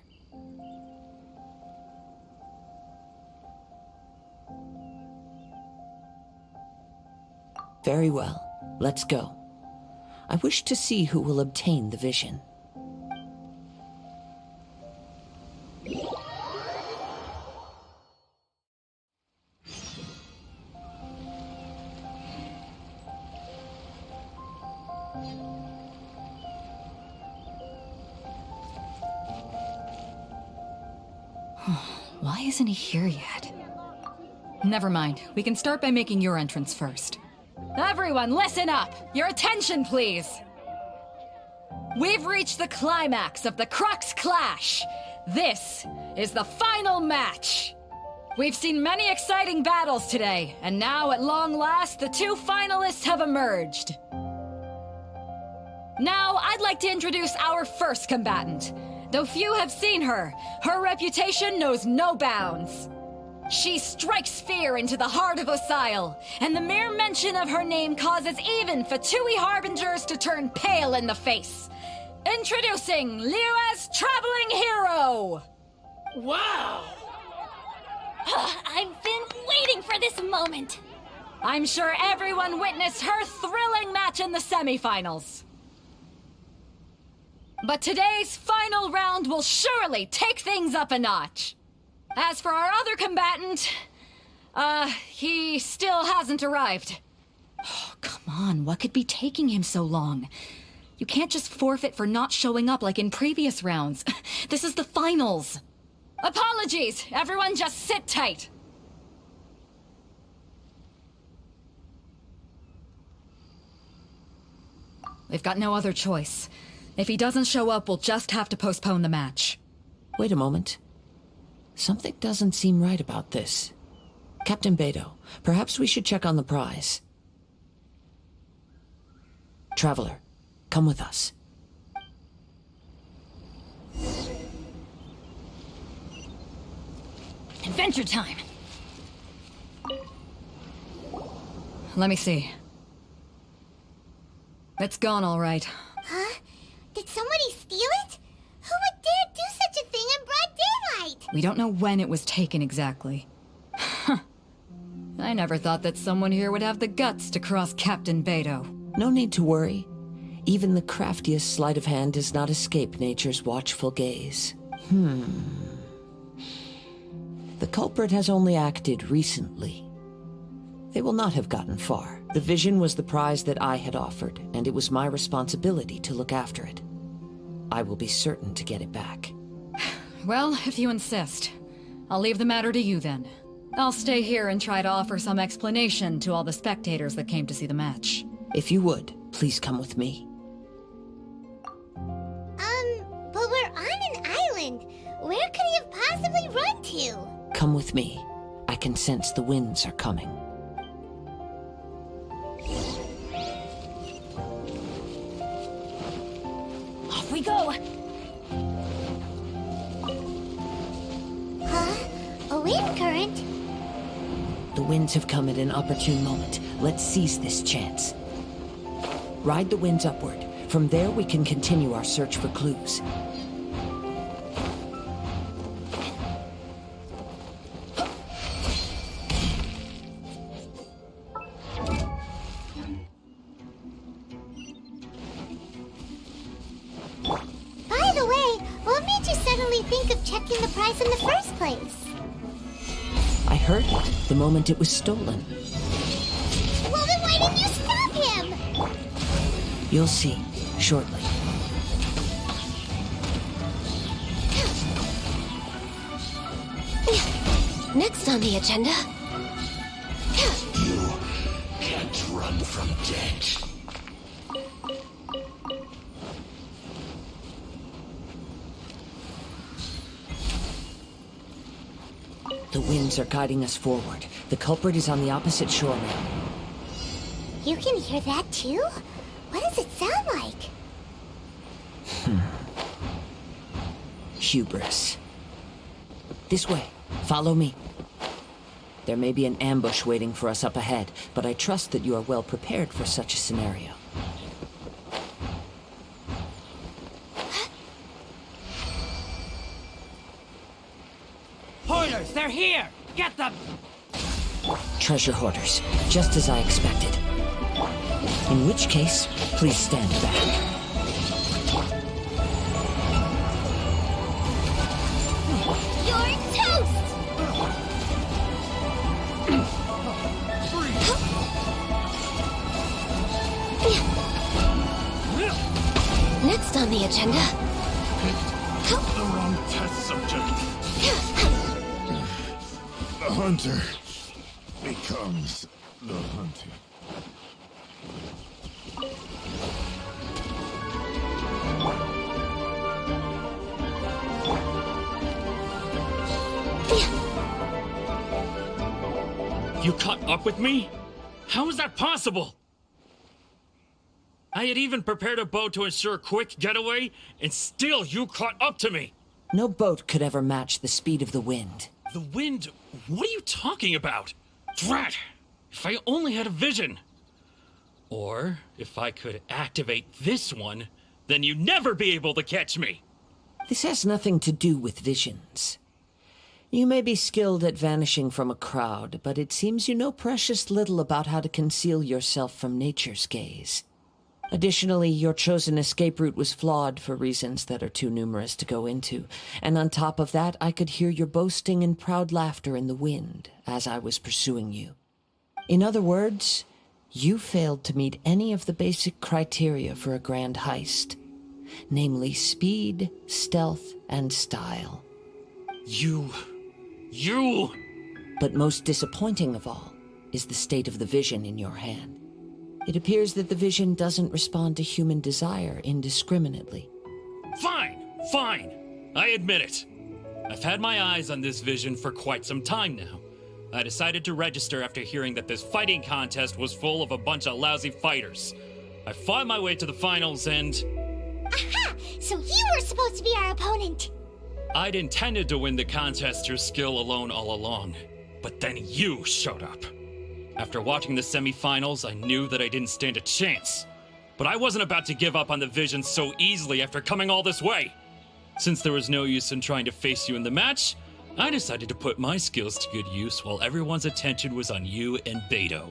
Very well. Let's go. I wish to see who will obtain the vision. Why isn't he here yet? Never mind. We can start by making your entrance first. Everyone, listen up! Your attention, please! We've reached the climax of the Crux Clash! This is the final match! We've seen many exciting battles today, and now, at long last, the 2 finalists have emerged. Now, I'd like to introduce our first combatant. Though few have seen her, her reputation knows no bounds. She strikes fear into the heart of Osile, and the mere mention of her name causes even Fatui Harbingers to turn pale in the face. Introducing Liyue's traveling hero! Wow! I've been waiting for this moment! I'm sure everyone witnessed her thrilling match in the semifinals. But today's final round will surely take things up a notch. As for our other combatant, he still hasn't arrived. Oh, come on, what could be taking him so long? You can't just forfeit for not showing up like in previous rounds. This is the finals. Apologies, everyone just sit tight. We've got no other choice. If he doesn't show up, we'll just have to postpone the match. Wait a moment. Something doesn't seem right about this. Captain Beidou, perhaps we should check on the prize. Traveler, come with us. Adventure time! Let me see. It's gone all right. Huh? Did somebody steal it? Who would dare do such a thing in broad daylight? We don't know when it was taken exactly. I never thought that someone here would have the guts to cross Captain Beto. No need to worry. Even the craftiest sleight of hand does not escape nature's watchful gaze. The culprit has only acted recently. They will not have gotten far. The vision was the prize that I had offered, and it was my responsibility to look after it. I will be certain to get it back. Well, if you insist. I'll leave the matter to you then. I'll stay here and try to offer some explanation to all the spectators that came to see the match. If you would, please come with me. But we're on an island. Where could he have possibly run to? Come with me. I can sense the winds are coming. Off we go! Huh? A wind current? The winds have come at an opportune moment. Let's seize this chance. Ride the winds upward. From there, we can continue our search for clues. By the way, what made you suddenly think of checking the prize in the first place? I heard it the moment it was stolen. Well, then why didn't you stop him? You'll see shortly. Next on the agenda. You can't run from death. The winds are guiding us forward. The culprit is on the opposite shore now. You can hear that too? What does it sound like? Hubris. This way. Follow me. There may be an ambush waiting for us up ahead, but I trust that you are well prepared for such a scenario. Hoarders, they're here! Get them! Treasure hoarders, just as I expected. In which case, please stand back. You're toast! Next on the agenda. The wrong test subject. The hunter becomes the hunted. You caught up with me? How is that possible? I had even prepared a boat to ensure a quick getaway, and still you caught up to me! No boat could ever match the speed of the wind. The wind? What are you talking about? Drat! If I only had a vision! Or, if I could activate this one, then you'd never be able to catch me! This has nothing to do with visions. You may be skilled at vanishing from a crowd, but it seems you know precious little about how to conceal yourself from nature's gaze. Additionally, your chosen escape route was flawed for reasons that are too numerous to go into, and on top of that, I could hear your boasting and proud laughter in the wind as I was pursuing you. In other words, you failed to meet any of the basic criteria for a grand heist, namely speed, stealth, and style. You... But most disappointing of all is the state of the vision in your hand. It appears that the vision doesn't respond to human desire indiscriminately. Fine. I admit it. I've had my eyes on this vision for quite some time now. I decided to register after hearing that this fighting contest was full of a bunch of lousy fighters. I fought my way to the finals and... Aha! So you were supposed to be our opponent! I'd intended to win the contest through skill alone all along. But then you showed up. After watching the semifinals, I knew that I didn't stand a chance. But I wasn't about to give up on the vision so easily after coming all this way. Since there was no use in trying to face you in the match, I decided to put my skills to good use while everyone's attention was on you and Beto.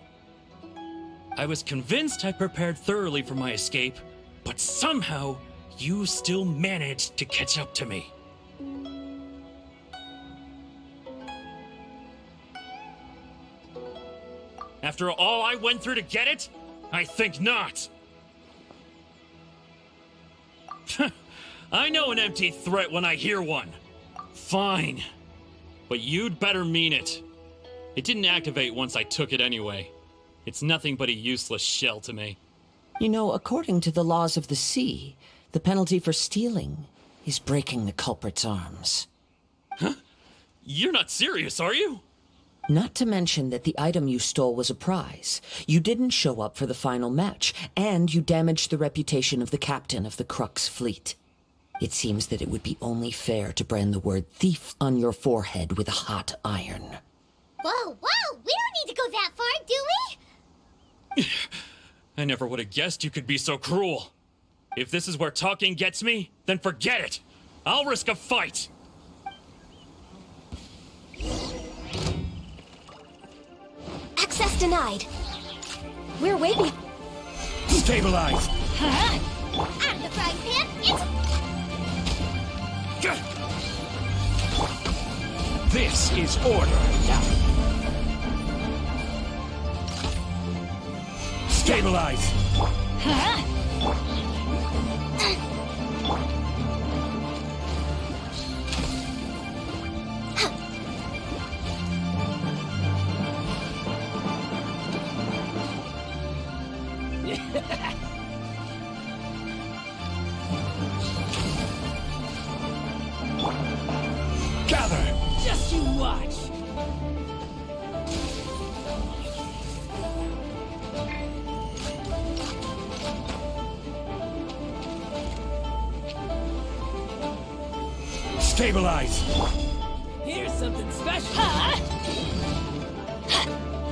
I was convinced I prepared thoroughly for my escape, but somehow you still managed to catch up to me. After all I went through to get it? I think not. I know an empty threat when I hear one. Fine. But you'd better mean it. It didn't activate once I took it anyway. It's nothing but a useless shell to me. You know, according to the laws of the sea, the penalty for stealing is breaking the culprit's arms. Huh? You're not serious, are you? Not to mention that the item you stole was a prize. You didn't show up for the final match, and you damaged the reputation of the captain of the Crux fleet. It seems that it would be only fair to brand the word thief on your forehead with a hot iron. Whoa, whoa! We don't need to go that far, do we? I never would have guessed you could be so cruel. If this is where talking gets me, then forget it. I'll risk a fight. Access denied. We're waiting. Stabilize! Out of the frying pan, This is order. Stabilize! Gather! Just you watch! Stabilize! Here's something special!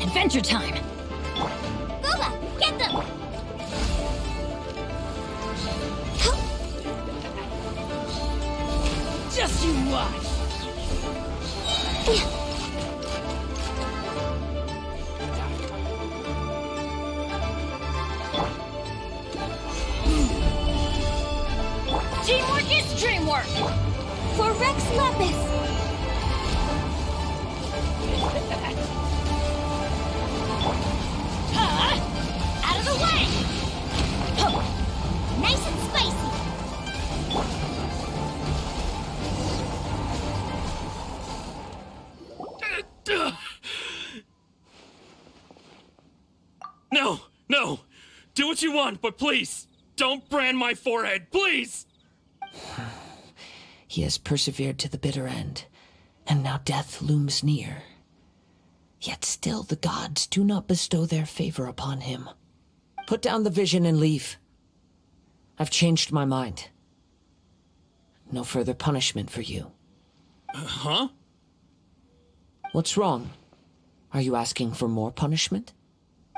Adventure time! Boba, get them! Just you watch! Teamwork is dreamwork! For Rex Lapis! Out of the way! Nice and spicy! No, no! Do what you want, but please, don't brand my forehead, please! He has persevered to the bitter end, and now death looms near. Yet still the gods do not bestow their favor upon him. Put down the vision and leave. I've changed my mind. No further punishment for you. Huh? What's wrong? Are you asking for more punishment?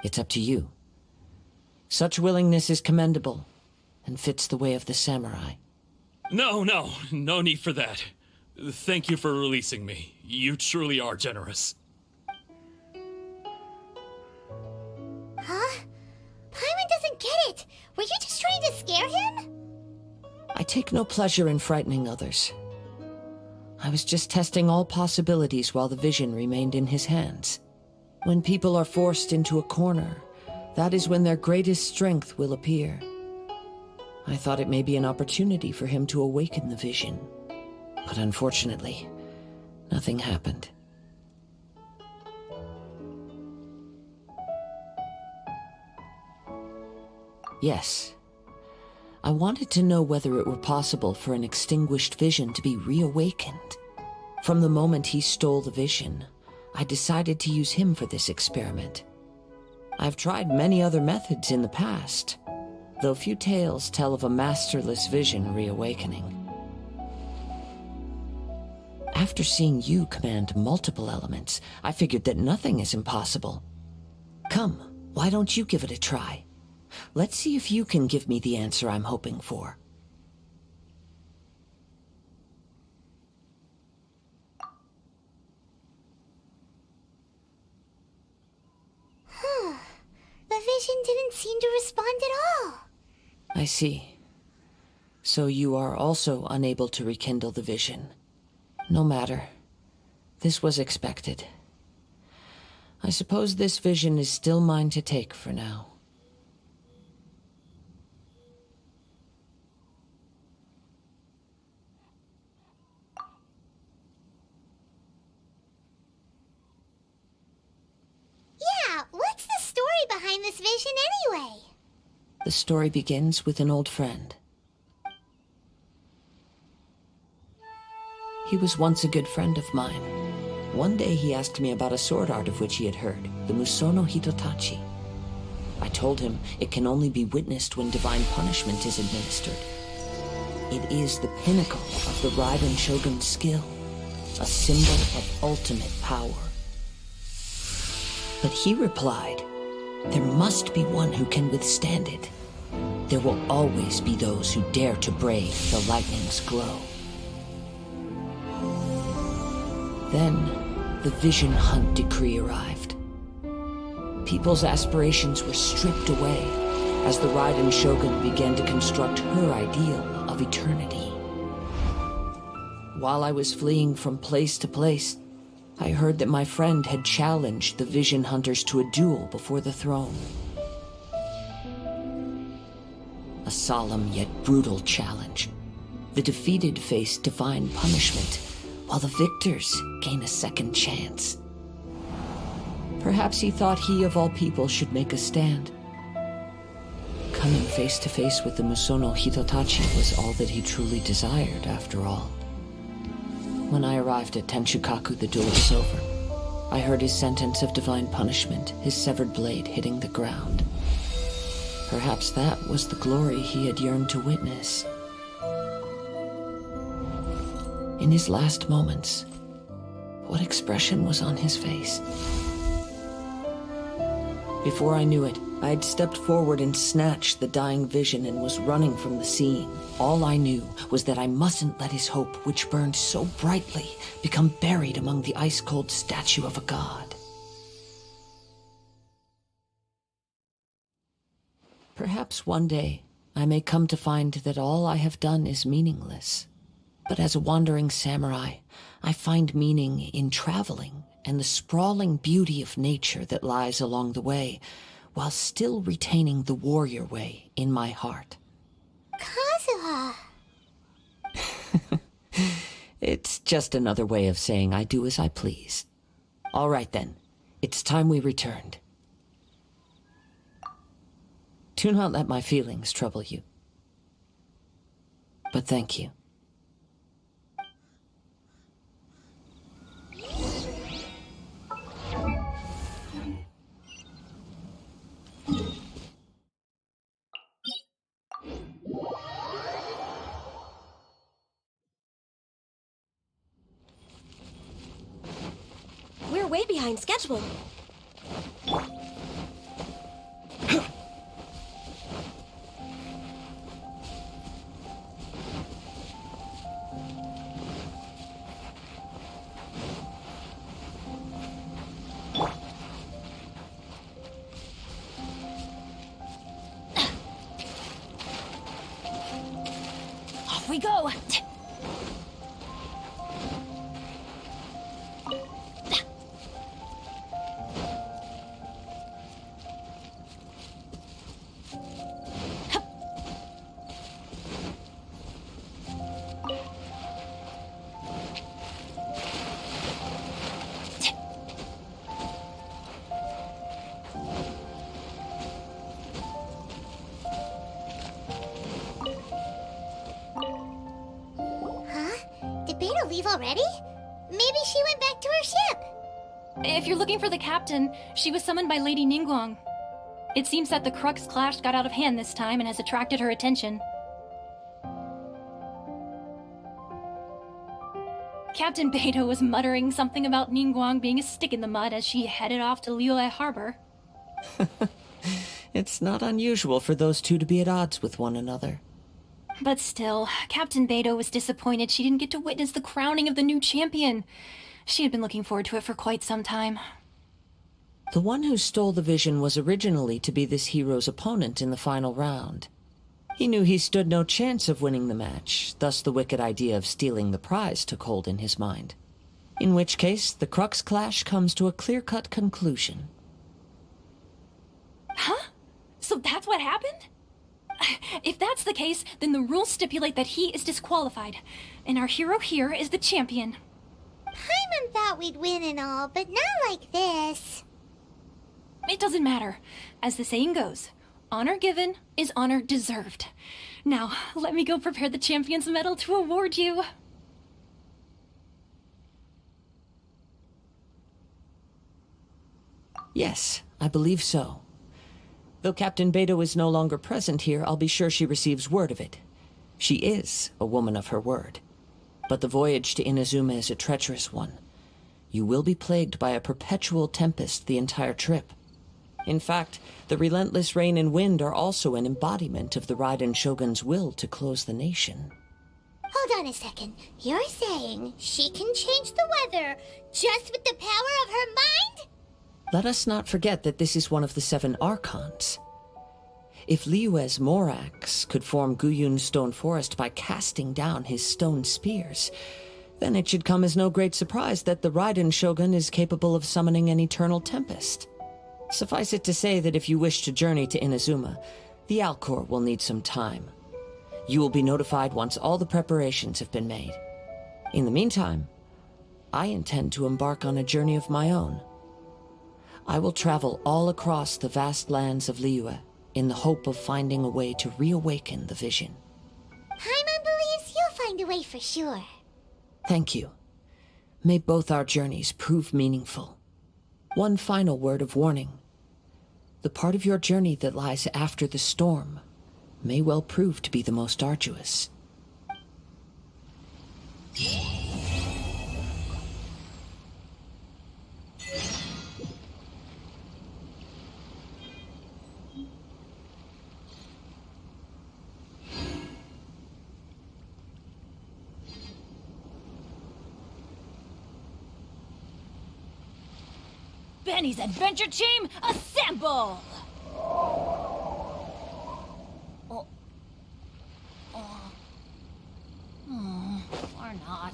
It's up to you. Such willingness is commendable, and fits the way of the samurai. No need for that. Thank you for releasing me. You truly are generous. Huh? Paimon doesn't get it! Were you just trying to scare him? I take no pleasure in frightening others. I was just testing all possibilities while the vision remained in his hands. When people are forced into a corner, that is when their greatest strength will appear. I thought it may be an opportunity for him to awaken the vision. But unfortunately, nothing happened. Yes. I wanted to know whether it were possible for an extinguished vision to be reawakened. From the moment he stole the vision, I decided to use him for this experiment. I've tried many other methods in the past, though few tales tell of a masterless vision reawakening. After seeing you command multiple elements, I figured that nothing is impossible. Come, why don't you give it a try? Let's see if you can give me the answer I'm hoping for. vision didn't seem to respond at all. I see. So you are also unable to rekindle the vision. No matter. This was expected. I suppose this vision is still mine to take for now. Yeah, what's the story behind this vision anyway? The story begins with an old friend. He was once a good friend of mine. One day he asked me about a sword art of which he had heard, the Musono Hitotachi. I told him it can only be witnessed when divine punishment is administered. It is the pinnacle of the Raiden Shogun's skill, a symbol of ultimate power. But he replied, there must be one who can withstand it. There will always be those who dare to brave the lightning's glow. Then, the Vision Hunt decree arrived. People's aspirations were stripped away as the Raiden Shogun began to construct her ideal of eternity. While I was fleeing from place to place, I heard that my friend had challenged the Vision Hunters to a duel before the throne. A solemn yet brutal challenge. The defeated face divine punishment, while the victors gain a second chance. Perhaps he thought he of all people should make a stand. Coming face to face with the Musono Hitotachi was all that he truly desired, after all. When I arrived at Tenshukaku, the duel was over. I heard his sentence of divine punishment, his severed blade hitting the ground. Perhaps that was the glory he had yearned to witness. In his last moments, what expression was on his face? Before I knew it, I had stepped forward and snatched the dying vision and was running from the scene. All I knew was that I mustn't let his hope, which burned so brightly, become buried among the ice-cold statue of a god. Perhaps one day, I may come to find that all I have done is meaningless. But as a wandering samurai, I find meaning in traveling and the sprawling beauty of nature that lies along the way, while still retaining the warrior way in my heart. Kazuha! It's just another way of saying I do as I please. All right then, it's time we returned. Do not let my feelings trouble you. But thank you. We're way behind schedule. Off we go. Leave already? Maybe she went back to her ship. If you're looking for the captain, she was summoned by Lady Ningguang. It seems that the Crux clash got out of hand this time and has attracted her attention. Captain Beidou was muttering something about Ningguang being a stick in the mud as she headed off to Liyue Harbor. It's not unusual for those two to be at odds with one another. But still, Captain Beidou was disappointed she didn't get to witness the crowning of the new champion. She had been looking forward to it for quite some time. The one who stole the vision was originally to be this hero's opponent in the final round. He knew he stood no chance of winning the match, thus the wicked idea of stealing the prize took hold in his mind. In which case, the Crux clash comes to a clear-cut conclusion. Huh? So that's what happened? If that's the case, then the rules stipulate that he is disqualified, and our hero here is the champion. Paimon thought we'd win and all, but not like this. It doesn't matter. As the saying goes, honor given is honor deserved. Now, let me go prepare the champion's medal to award you. Yes, I believe so. Though Captain Beidou is no longer present here, I'll be sure she receives word of it. She is a woman of her word. But the voyage to Inazuma is a treacherous one. You will be plagued by a perpetual tempest the entire trip. In fact, the relentless rain and wind are also an embodiment of the Raiden Shogun's will to close the nation. Hold on a second. You're saying she can change the weather just with the power of her mind? Let us not forget that this is one of the 7 Archons. If Liyue's Morax could form Guyun's stone forest by casting down his stone spears, then it should come as no great surprise that the Raiden Shogun is capable of summoning an eternal tempest. Suffice it to say that if you wish to journey to Inazuma, the Alcor will need some time. You will be notified once all the preparations have been made. In the meantime, I intend to embark on a journey of my own. I will travel all across the vast lands of Liyue in the hope of finding a way to reawaken the vision. Paimon believes you'll find a way for sure. Thank you. May both our journeys prove meaningful. One final word of warning. The part of your journey that lies after the storm may well prove to be the most arduous. Benny's adventure team, assemble! Or not.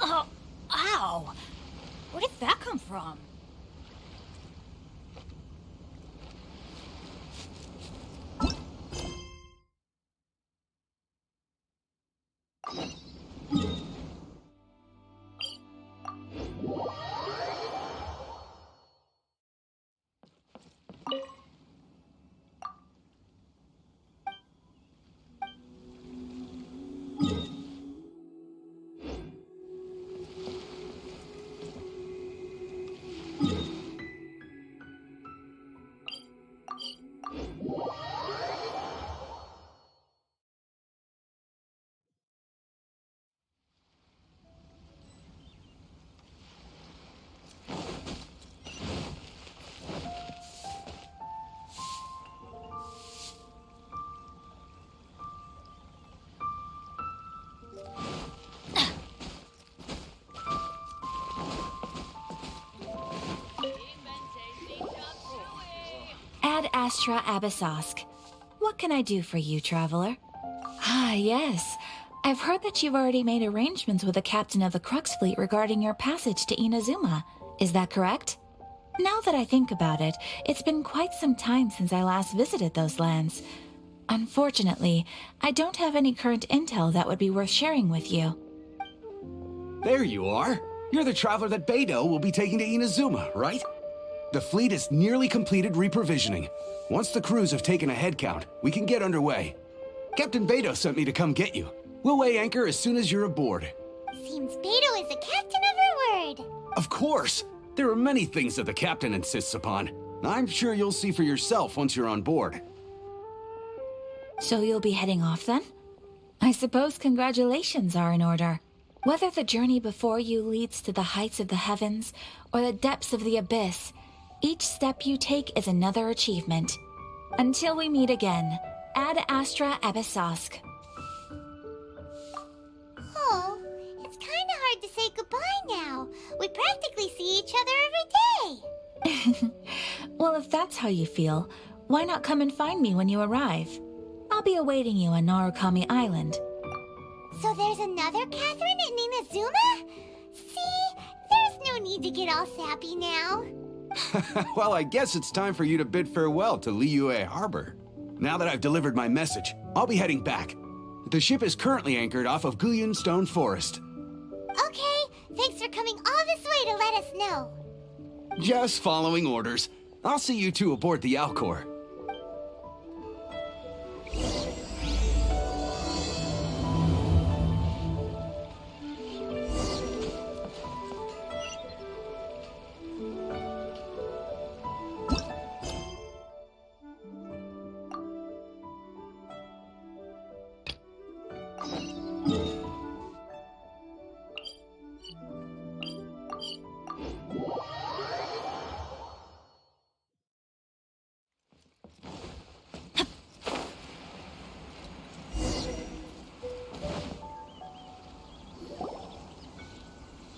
Oh, ow! Where did that come from? Ad Astra Abyssosk. What can I do for you, traveler? Ah, yes. I've heard that you've already made arrangements with the captain of the Crux fleet regarding your passage to Inazuma. Is that correct? Now that I think about it, it's been quite some time since I last visited those lands. Unfortunately, I don't have any current intel that would be worth sharing with you. There you are. You're the traveler that Beidou will be taking to Inazuma, right? The fleet is nearly completed reprovisioning. Once the crews have taken a head count, we can get underway. Captain Beidou sent me to come get you. We'll weigh anchor as soon as you're aboard. Seems Beidou is the captain of her word. Of course! There are many things that the captain insists upon. I'm sure you'll see for yourself once you're on board. So you'll be heading off then? I suppose congratulations are in order. Whether the journey before you leads to the heights of the heavens or the depths of the abyss, Each step you take is another achievement. Until we meet again, Ad Astra Abyssosque. Oh, it's kind of hard to say goodbye now. We practically see each other every day. Well, if that's how you feel, why not come and find me when you arrive? I'll be awaiting you on Narukami Island. So there's another Catherine in Inazuma? See, there's no need to get all sappy now. Well, I guess it's time for you to bid farewell to Liyue Harbor. Now that I've delivered my message, I'll be heading back. The ship is currently anchored off of Guyun Stone Forest. Okay, thanks for coming all this way to let us know. Just following orders. I'll see you two aboard the Alcor.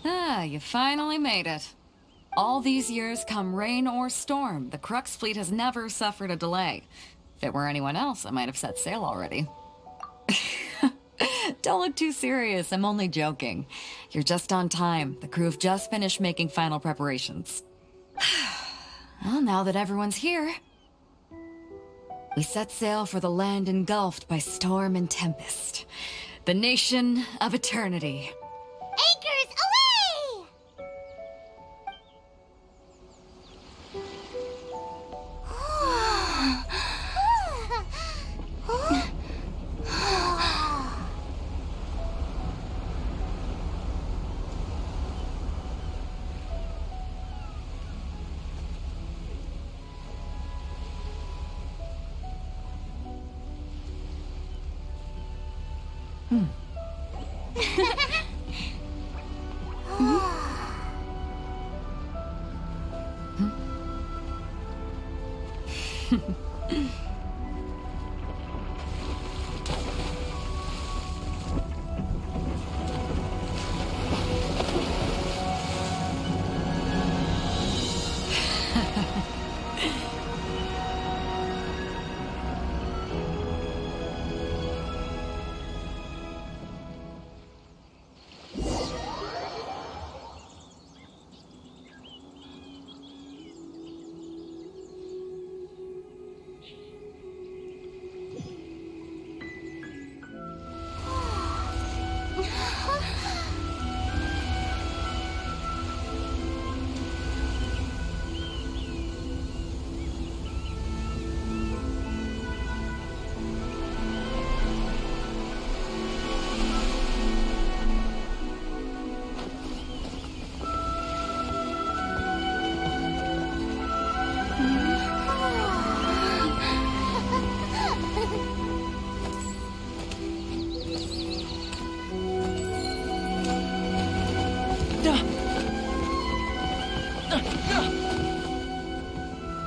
Ah, you finally made it. All these years, come rain or storm, the Crux fleet has never suffered a delay. If it were anyone else, I might have set sail already. Don't look too serious, I'm only joking. You're just on time. The crew have just finished making final preparations. Well, now that everyone's here, we set sail for the land engulfed by storm and tempest. The nation of eternity. Anchors away!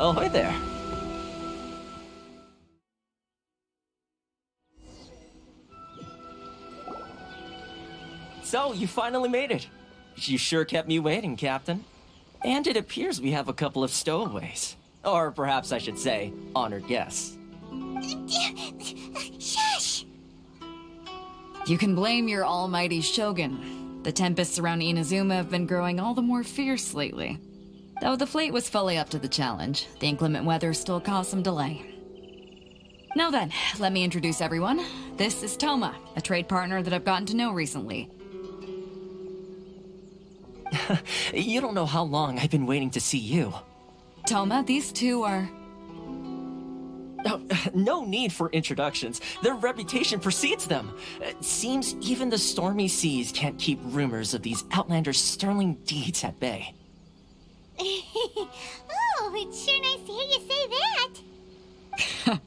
Oh, hi there. So, you finally made it. You sure kept me waiting, Captain. And it appears we have a couple of stowaways. Or perhaps I should say, honored guests. Shush! You can blame your almighty Shogun. The tempests around Inazuma have been growing all the more fierce lately. Though the fleet was fully up to the challenge, the inclement weather still caused some delay. Now then, let me introduce everyone. This is Toma, a trade partner that I've gotten to know recently. You don't know how long I've been waiting to see you. Toma, these two are... Oh, no need for introductions. Their reputation precedes them. Seems even the stormy seas can't keep rumors of these outlanders' sterling deeds at bay. Oh, it's sure nice to hear you say that.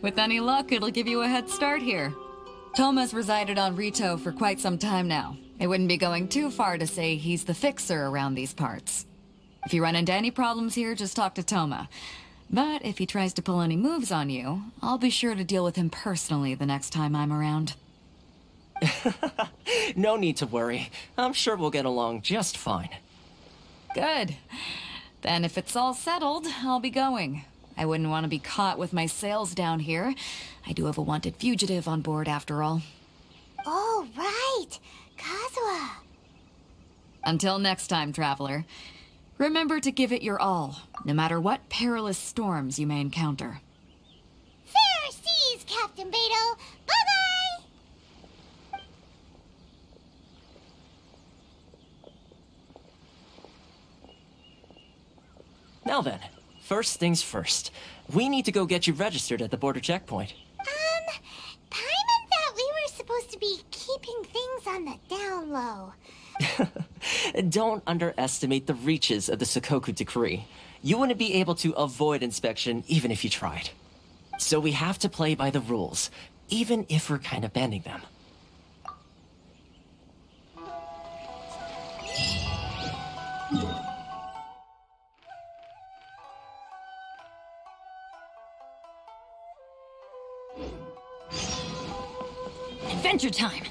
With any luck, it'll give you a head start here. Toma's resided on Rito for quite some time now. It wouldn't be going too far to say he's the fixer around these parts. If you run into any problems here, just talk to Toma. But if he tries to pull any moves on you, I'll be sure to deal with him personally the next time I'm around. No need to worry. I'm sure we'll get along just fine. Good. Then if it's all settled, I'll be going. I wouldn't want to be caught with my sails down here. I do have a wanted fugitive on board after all. Oh, right! Kazuha! Until next time, traveler. Remember to give it your all, no matter what perilous storms you may encounter. Fair seas, Captain Beto! Bye-bye! Now then, first things first. We need to go get you registered at the border checkpoint. Paimon thought we were supposed to be keeping things on the down low. Don't underestimate the reaches of the Sakoku Decree. You wouldn't be able to avoid inspection even if you tried. So we have to play by the rules, even if we're kind of bending them. Adventure time!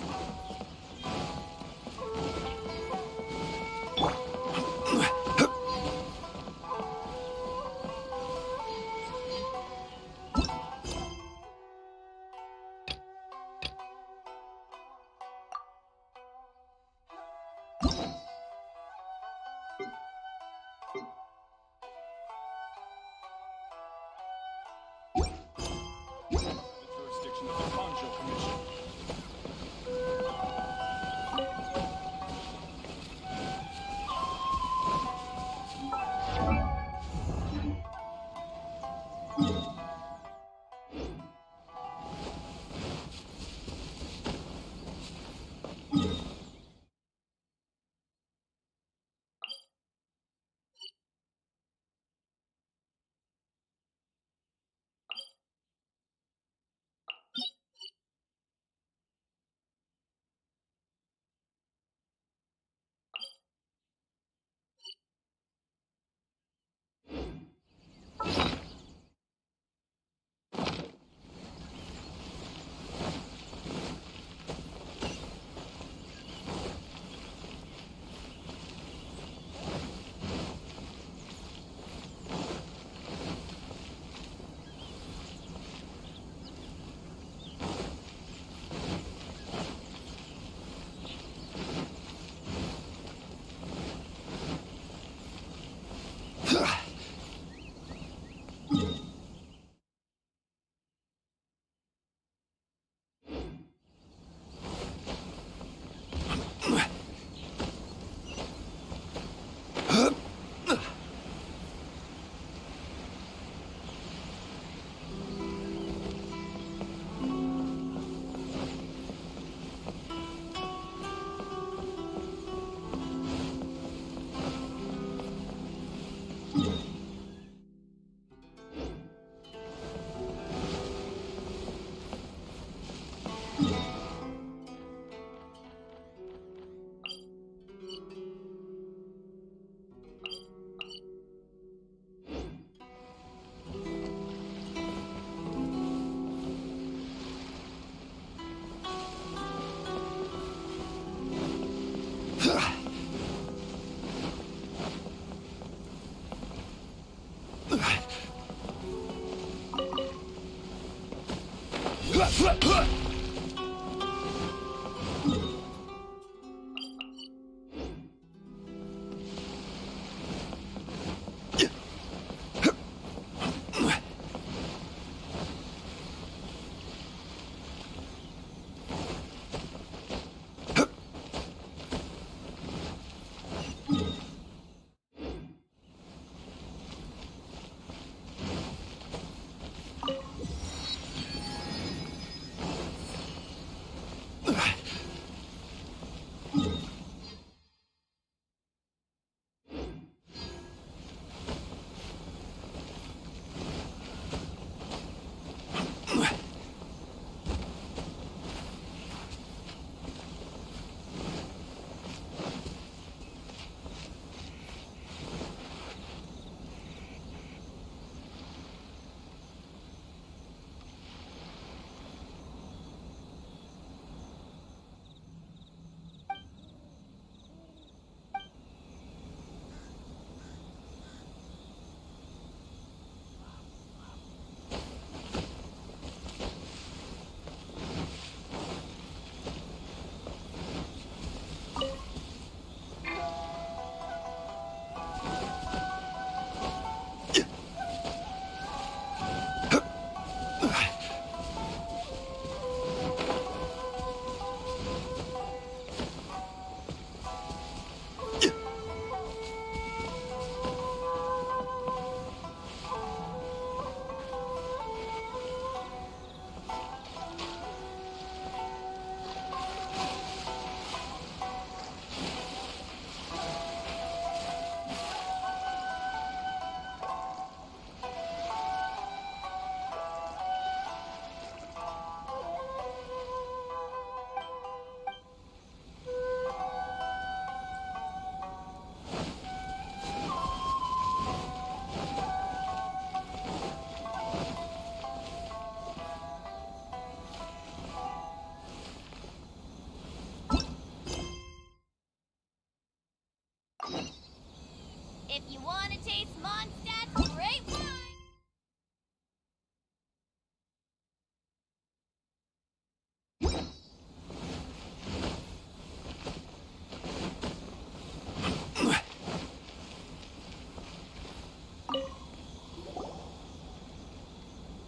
If you want to taste Mondstadt's great wine.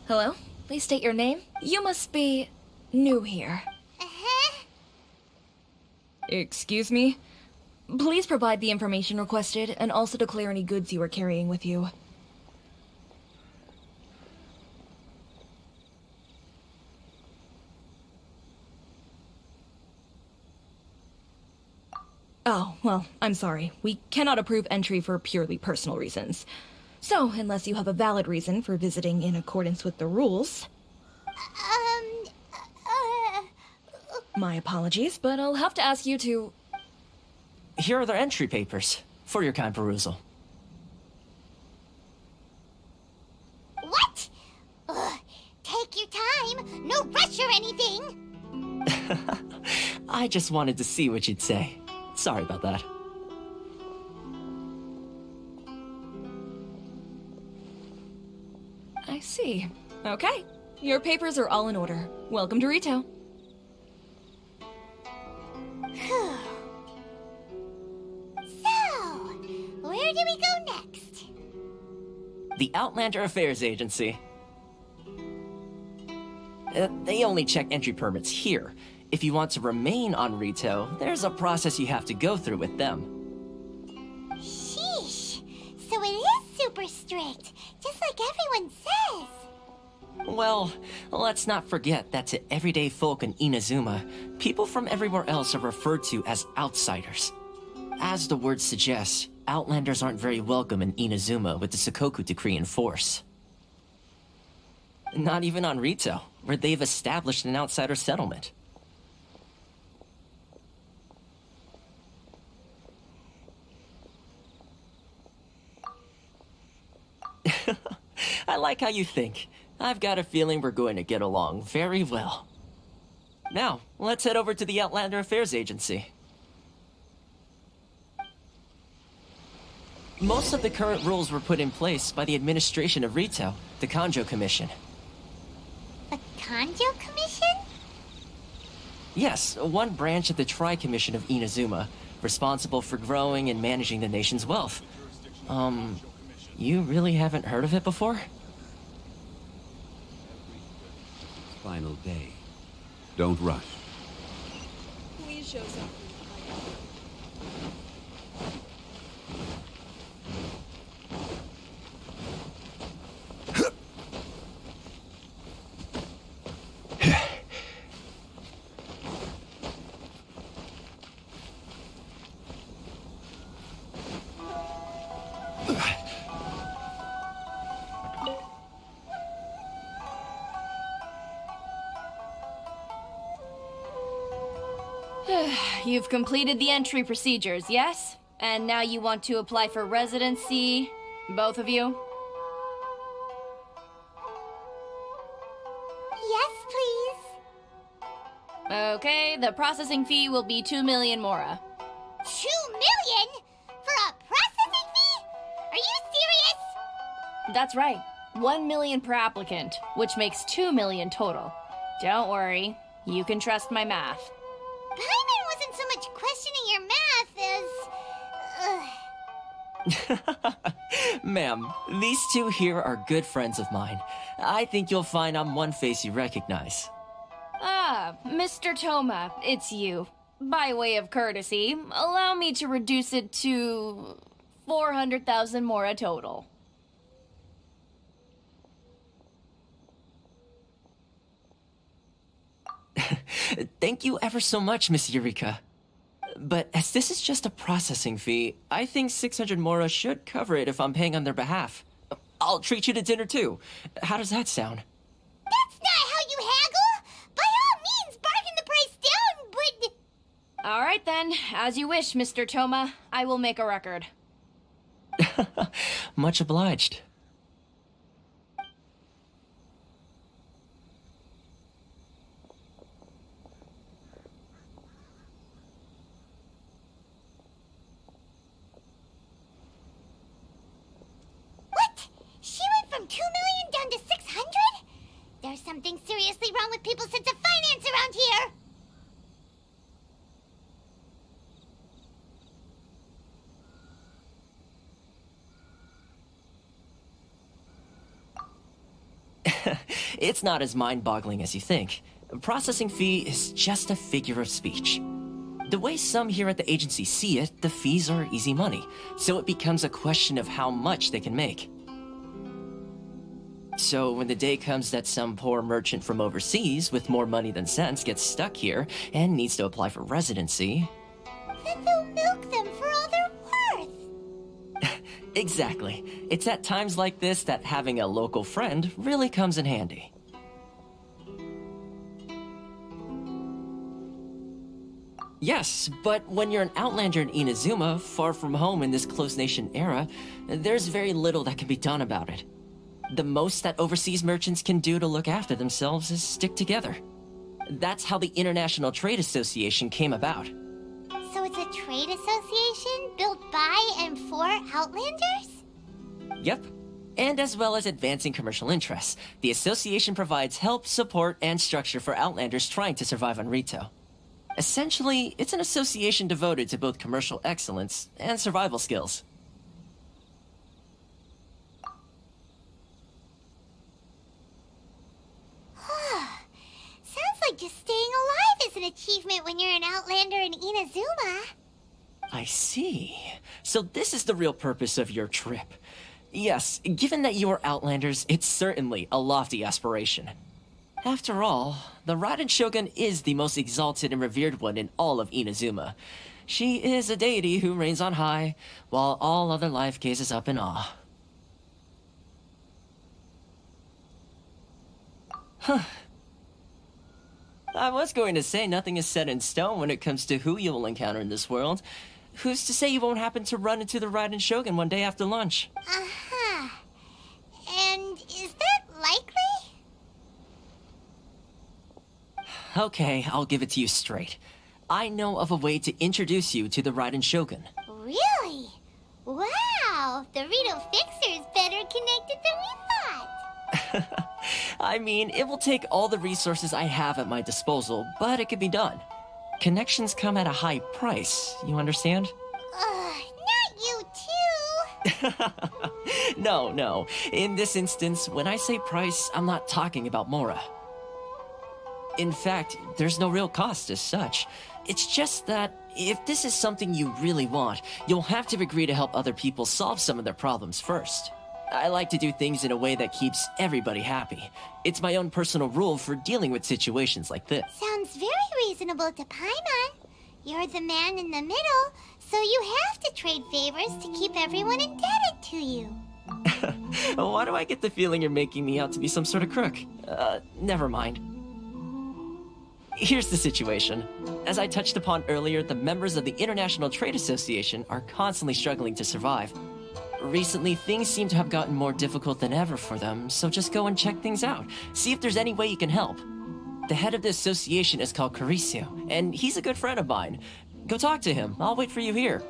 Hello? Please state your name. You must be new here. Excuse me? Please provide the information requested and also declare any goods you are carrying with you. Oh, well, I'm sorry. We cannot approve entry for purely personal reasons. So, unless you have a valid reason for visiting in accordance with the rules... My apologies, but I'll have to ask you to... Here are their entry papers, for your kind perusal. What? Ugh, take your time. No rush or anything. I just wanted to see what you'd say. Sorry about that. I see. Okay. Your papers are all in order. Welcome to Rito. So, where do we go next? The Outlander Affairs Agency. They only check entry permits here. If you want to remain on Rito, there's a process you have to go through with them. Sheesh. So it is super strict, just like everyone says. Well, let's not forget that to everyday folk in Inazuma, people from everywhere else are referred to as outsiders. As the word suggests, Outlanders aren't very welcome in Inazuma with the Sakoku Decree in force. Not even on Rito, where they've established an outsider settlement. I like how you think. I've got a feeling we're going to get along very well. Now, let's head over to the Outlander Affairs Agency. Most of the current rules were put in place by the administration of Rito, the Kanjo Commission. The Kanjo Commission? Yes, one branch of the Tri-Commission of Inazuma, responsible for growing and managing the nation's wealth. You really haven't heard of it before? Final day. Don't rush. Please show some. You've completed the entry procedures, yes? And now you want to apply for residency, both of you? Yes, please. Okay, the processing fee will be 2 million mora. 2 million? For a processing fee? Are you serious? That's right. 1 million per applicant, which makes 2 million total. Don't worry, you can trust my math. Paimon wasn't so much questioning your math as... Ma'am, these two here are good friends of mine. I think you'll find I'm one face you recognize. Ah, Mr. Toma, it's you. By way of courtesy, allow me to reduce it to 400,000 mora total. Thank you ever so much, Miss Eureka. But as this is just a processing fee, I think 600 mora should cover it if I'm paying on their behalf. I'll treat you to dinner too. How does that sound? That's not how you haggle! By all means, bargain the price down, but... All right then, as you wish, Mr. Toma. I will make a record. Much obliged. people's sense of finance around here! It's not as mind-boggling as you think. A processing fee is just a figure of speech. The way some here at the agency see it, the fees are easy money, so it becomes a question of how much they can make. So when the day comes that some poor merchant from overseas with more money than sense gets stuck here and needs to apply for residency... Then they'll milk them for all they're worth! Exactly. It's at times like this that having a local friend really comes in handy. Yes, but when you're an outlander in Inazuma, far from home in this closed nation era, there's very little that can be done about it. The most that overseas merchants can do to look after themselves is stick together. That's how the International Trade Association came about. So it's a trade association built by and for Outlanders? Yep. And as well as advancing commercial interests, the association provides help, support, and structure for Outlanders trying to survive on Rito. Essentially, it's an association devoted to both commercial excellence and survival skills. Sounds like just staying alive is an achievement when you're an Outlander in Inazuma. I see. So this is the real purpose of your trip. Yes, given that you are Outlanders, it's certainly a lofty aspiration. After all, the Raiden Shogun is the most exalted and revered one in all of Inazuma. She is a deity who reigns on high, while all other life gazes up in awe. Huh. I was going to say nothing is set in stone when it comes to who you will encounter in this world. Who's to say you won't happen to run into the Raiden Shogun one day after lunch? Uh-huh. And is that likely? Okay, I'll give it to you straight. I know of a way to introduce you to the Raiden Shogun. Really? Wow! The Rito Fixer is better connected than we thought! I mean, it will take all the resources I have at my disposal, but it could be done. Connections come at a high price, you understand? Not you too! No. In this instance, when I say price, I'm not talking about Mora. In fact, there's no real cost as such. It's just that if this is something you really want, you'll have to agree to help other people solve some of their problems first. I like to do things in a way that keeps everybody happy. It's my own personal rule for dealing with situations like this. Sounds very reasonable to Paimon. You're the man in the middle, so you have to trade favors to keep everyone indebted to you. Why do I get the feeling you're making me out to be some sort of crook? Never mind. Here's the situation. As I touched upon earlier, the members of the International Trade Association are constantly struggling to survive. Recently, things seem to have gotten more difficult than ever for them, so just go and check things out. See if there's any way you can help. The head of the association is called Caricio, and he's a good friend of mine. Go talk to him. I'll wait for you here.